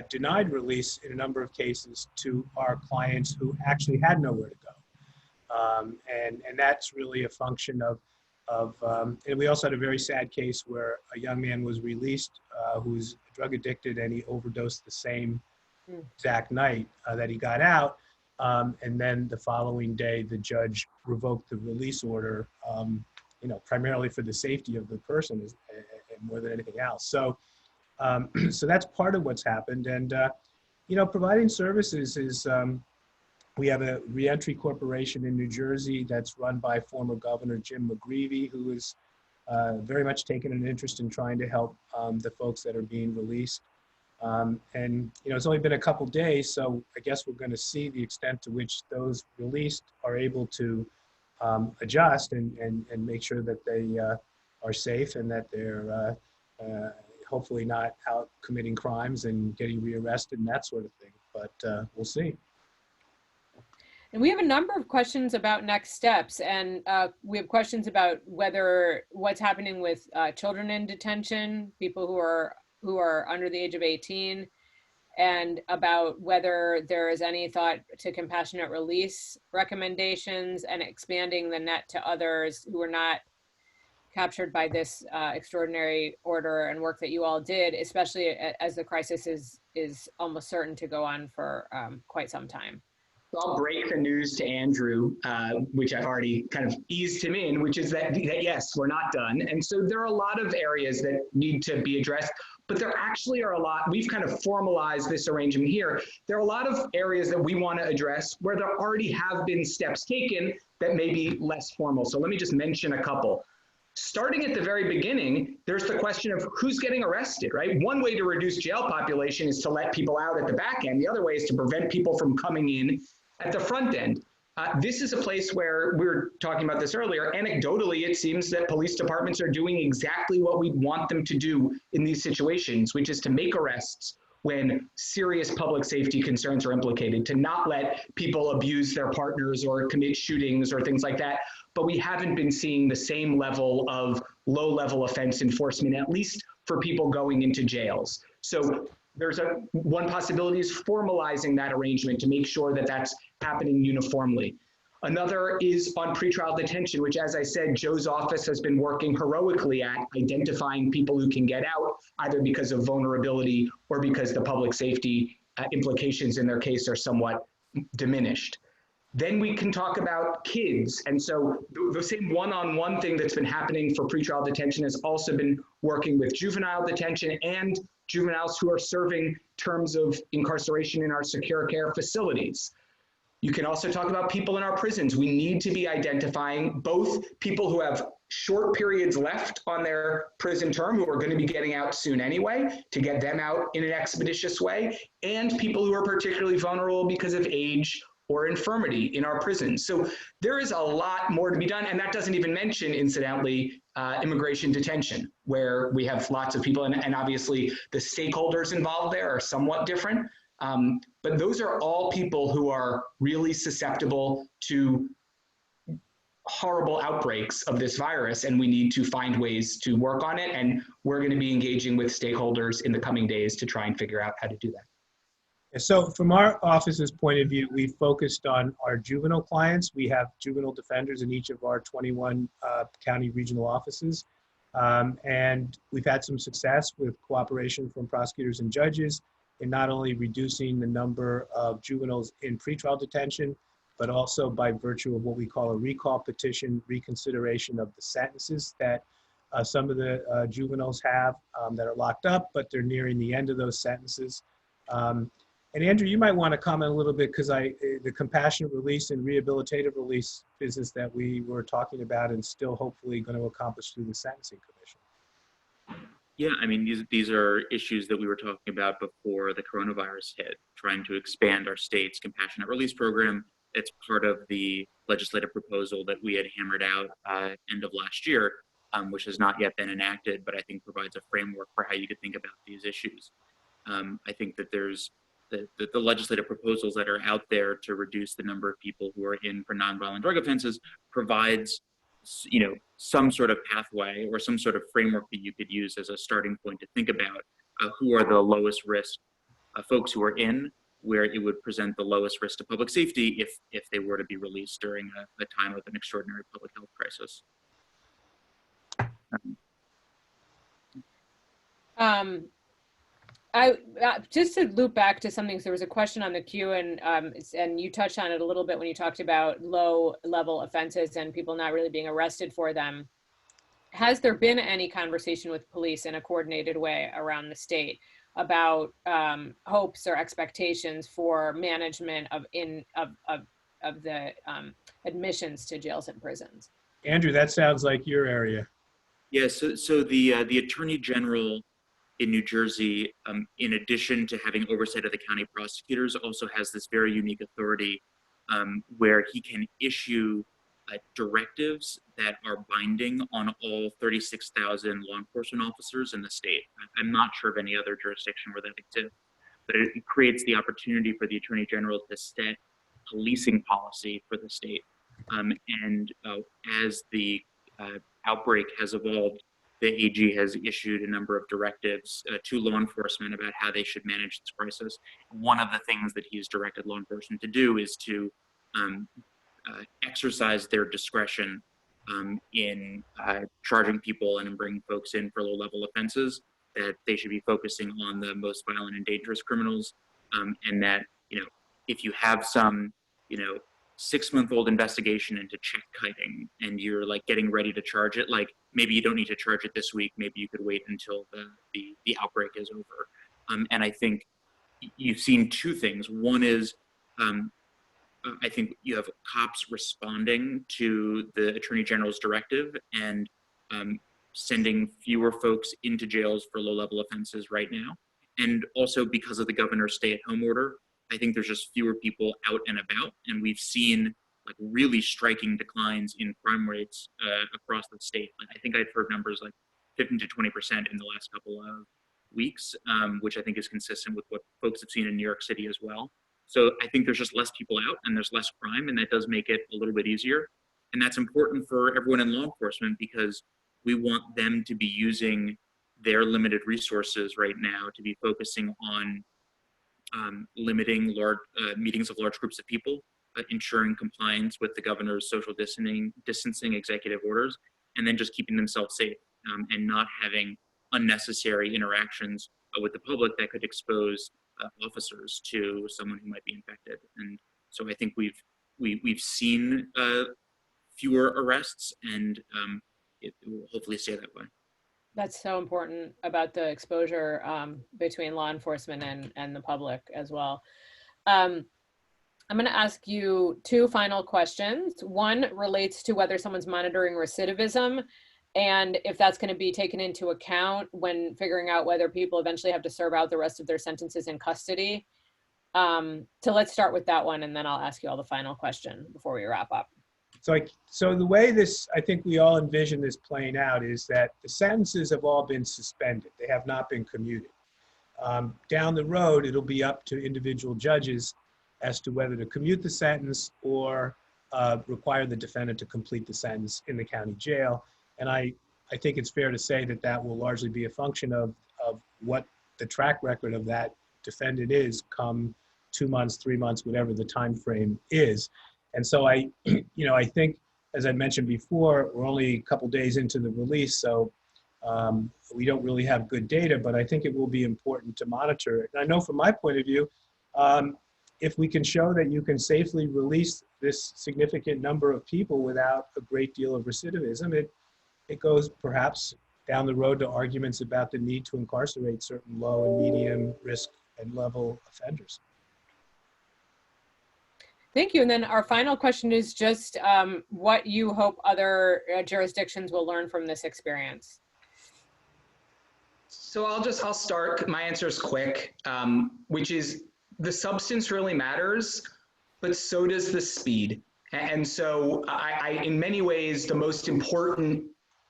denied release in a number of cases to our clients who actually had nowhere to go. And that's really a function of and we also had a very sad case where a young man was released who's drug addicted, and he overdosed the same exact night that he got out. And then the following day, the judge revoked the release order, primarily for the safety of the person and more than anything else. So, so that's part of what's happened. And, providing services is, we have a Reentry corporation in New Jersey that's run by former Governor Jim McGreevey, who is very much taken an interest in trying to help the folks that are being released. And it's only been a couple days, so I guess we're going to see the extent to which those released are able to adjust and make sure that they are safe and that they're hopefully not out committing crimes and getting rearrested and that sort of thing. But we'll see. And we have a number of questions about next steps, and we have questions about what's happening with children in detention, people who are under the age of 18, and about whether there is any thought to compassionate release recommendations and expanding the net to others who are not captured by this extraordinary order and work that you all did, especially as the crisis is almost certain to go on for quite some time. So I'll break the news to Andrew, which I've already kind of eased him in, which is that yes, we're not done. And so there are a lot of areas that need to be addressed, but there actually are a lot, we've kind of formalized this arrangement here. There are a lot of areas that we want to address where there already have been steps taken that may be less formal. So let me just mention a couple. Starting at the very beginning, there's the question of who's getting arrested, right? One way to reduce jail population is to let people out at the back end. The other way is to prevent people from coming in at the front end. This is a place where we were talking about this earlier. Anecdotally, it seems that police departments are doing exactly what we want them to do in these situations, which is to make arrests when serious public safety concerns are implicated, to not let people abuse their partners or commit shootings or things like that. But we haven't been seeing the same level of low-level offense enforcement, at least for people going into jails. So there's one possibility is formalizing that arrangement to make sure that that's happening uniformly. Another is on pretrial detention, which, as I said, Joe's office has been working heroically at identifying people who can get out, either because of vulnerability or because the public safety implications in their case are somewhat diminished. Then we can talk about kids. And so the same one-on-one thing that's been happening for pretrial detention has also been working with juvenile detention and juveniles who are serving terms of incarceration in our secure care facilities. You can also talk about people in our prisons. We need to be identifying both people who have short periods left on their prison term who are going to be getting out soon anyway, to get them out in an expeditious way, and people who are particularly vulnerable because of age or infirmity in our prisons. So there is a lot more to be done, and that doesn't even mention, incidentally, immigration detention, where we have lots of people, and obviously the stakeholders involved there are somewhat different. But those are all people who are really susceptible to horrible outbreaks of this virus, and we need to find ways to work on it. And we're going to be engaging with stakeholders in the coming days to try and figure out how to do that. So from our office's point of view, we focused on our juvenile clients. We have juvenile defenders in each of our 21 county regional offices. And we've had some success with cooperation from prosecutors and judges in not only reducing the number of juveniles in pretrial detention, but also by virtue of what we call a recall petition, reconsideration of the sentences that some of the juveniles have that are locked up, but they're nearing the end of those sentences. And Andrew, you might want to comment a little bit, because the compassionate release and rehabilitative release business that we were talking about and still hopefully going to accomplish through the Sentencing Commission. Yeah, I mean, these are issues that we were talking about before the coronavirus hit, trying to expand our state's compassionate release program. It's part of the legislative proposal that we had hammered out end of last year, which has not yet been enacted, but I think provides a framework for how you could think about these issues. I think that there's the legislative proposals that are out there to reduce the number of people who are in for nonviolent drug offenses provides, some sort of pathway or some sort of framework that you could use as a starting point to think about who are the lowest risk folks who are in, where it would present the lowest risk to public safety if they were to be released during a time of an extraordinary public health crisis. Just to loop back to something, so there was a question on the queue, and you touched on it a little bit when you talked about low-level offenses and people not really being arrested for them. Has there been any conversation with police in a coordinated way around the state about hopes or expectations for management of the admissions to jails and prisons? Andrew, that sounds like your area. Yeah, so the Attorney General in New Jersey, in addition to having oversight of the county prosecutors, also has this very unique authority where he can issue directives that are binding on all 36,000 law enforcement officers in the state. I'm not sure of any other jurisdiction where that exists, but it creates the opportunity for the Attorney General to set policing policy for the state. And as the outbreak has evolved, the AG has issued a number of directives to law enforcement about how they should manage this crisis. One of the things that he's directed law enforcement to do is to exercise their discretion in charging people and in bringing folks in for low-level offenses, that they should be focusing on the most violent and dangerous criminals, and that, if you have some, 6-month-old investigation into check kiting and you're like getting ready to charge it, like maybe you don't need to charge it this week, maybe you could wait until the outbreak is over. And I think you've seen two things. One is I think you have cops responding to the Attorney General's directive and sending fewer folks into jails for low-level offenses right now. And also because of the governor's stay-at-home order, I think there's just fewer people out and about, and we've seen like really striking declines in crime rates across the state. I think I've heard numbers like 15 to 20% in the last couple of weeks, which I think is consistent with what folks have seen in New York City as well. So I think there's just less people out and there's less crime, and that does make it a little bit easier. And that's important for everyone in law enforcement because we want them to be using their limited resources right now to be focusing on limiting large meetings of large groups of people, ensuring compliance with the governor's social distancing executive orders, and then just keeping themselves safe and not having unnecessary interactions with the public that could expose officers to someone who might be infected. And so I think we've seen fewer arrests, and it will hopefully stay that way. That's so important about the exposure between law enforcement and the public as well. I'm going to ask you two final questions. One relates to whether someone's monitoring recidivism and if that's going to be taken into account when figuring out whether people eventually have to serve out the rest of their sentences in custody. So let's start with that one, and then I'll ask you all the final question before we wrap up. So the way this, I think we all envision this playing out is that the sentences have all been suspended. They have not been commuted. Down the road, it'll be up to individual judges as to whether to commute the sentence or require the defendant to complete the sentence in the county jail. And I think it's fair to say that that will largely be a function of what the track record of that defendant is come 2 months, 3 months, whatever the time frame is. And so I think, as I mentioned before, we're only a couple days into the release, so we don't really have good data, but I think it will be important to monitor it. And I know from my point of view, if we can show that you can safely release this significant number of people without a great deal of recidivism, it goes perhaps down the road to arguments about the need to incarcerate certain low and medium risk and level offenders. Thank you. And then our final question is just what you hope other jurisdictions will learn from this experience. So I'll start. My answer is quick, which is the substance really matters, but so does the speed. And so I in many ways, the most important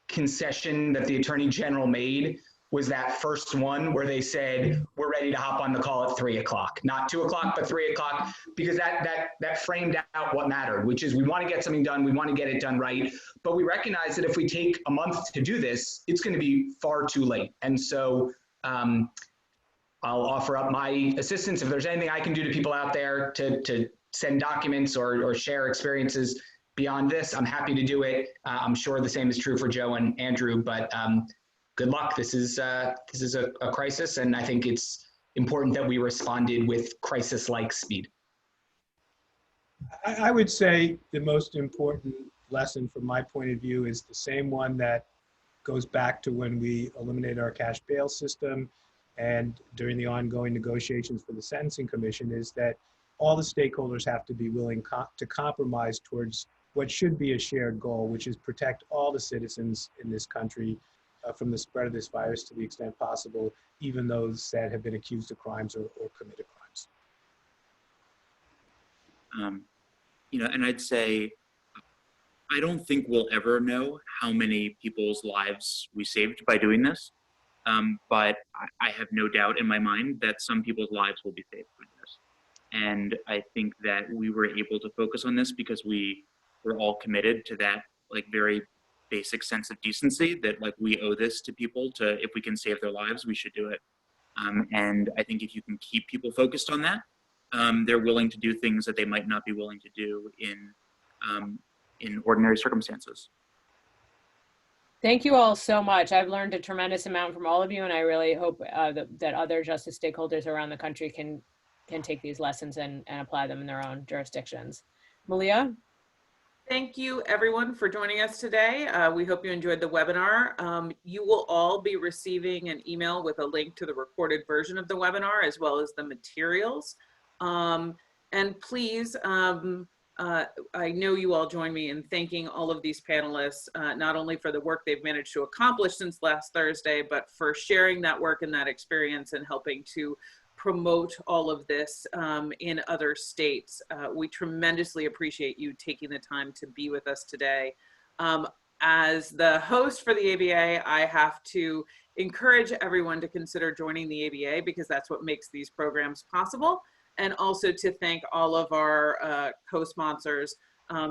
concession that the Attorney General made was that first one where they said, we're ready to hop on the call at 3 o'clock, not 2 o'clock, but 3 o'clock, because that framed out what mattered, which is we want to get something done. We want to get it done right. But we recognize that if we take a month to do this, it's going to be far too late. And so I'll offer up my assistance. If there's anything I can do to people out there to send documents or share experiences beyond this, I'm happy to do it. I'm sure the same is true for Joe and Andrew, but good luck. This is a crisis, and I think it's important that we responded with crisis-like speed. I would say the most important lesson from my point of view is the same one that goes back to when we eliminated our cash bail system and during the ongoing negotiations for the Sentencing Commission, is that all the stakeholders have to be willing to compromise towards what should be a shared goal, which is protect all the citizens in this country from the spread of this virus to the extent possible, even those that have been accused of crimes or committed crimes. You know, and I'd say, I don't think we'll ever know how many people's lives we saved by doing this. But I have no doubt in my mind that some people's lives will be saved by this. And I think that we were able to focus on this because we were all committed to that, like, very basic sense of decency that, like, we owe this to people to, if we can save their lives, we should do it. And I think if you can keep people focused on that, they're willing to do things that they might not be willing to do in ordinary circumstances. Thank you all so much. I've learned a tremendous amount from all of you, and I really hope that other justice stakeholders around the country can take these lessons and apply them in their own jurisdictions. Malia? Thank you everyone for joining us today. We hope you enjoyed the webinar. You will all be receiving an email with a link to the recorded version of the webinar as well as the materials. And please, I know you all join me in thanking all of these panelists, not only for the work they've managed to accomplish since last Thursday, but for sharing that work and that experience and helping to promote all of this in other states. We tremendously appreciate you taking the time to be with us today. As the host for the ABA, I have to encourage everyone to consider joining the ABA because that's what makes these programs possible. And also to thank all of our co-sponsors,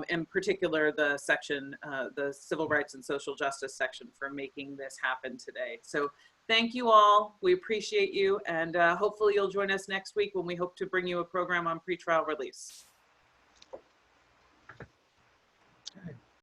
in particular the section, the Civil Rights and Social Justice section, for making this happen today. So thank you all, we appreciate you, and hopefully you'll join us next week when we hope to bring you a program on pretrial release. Okay.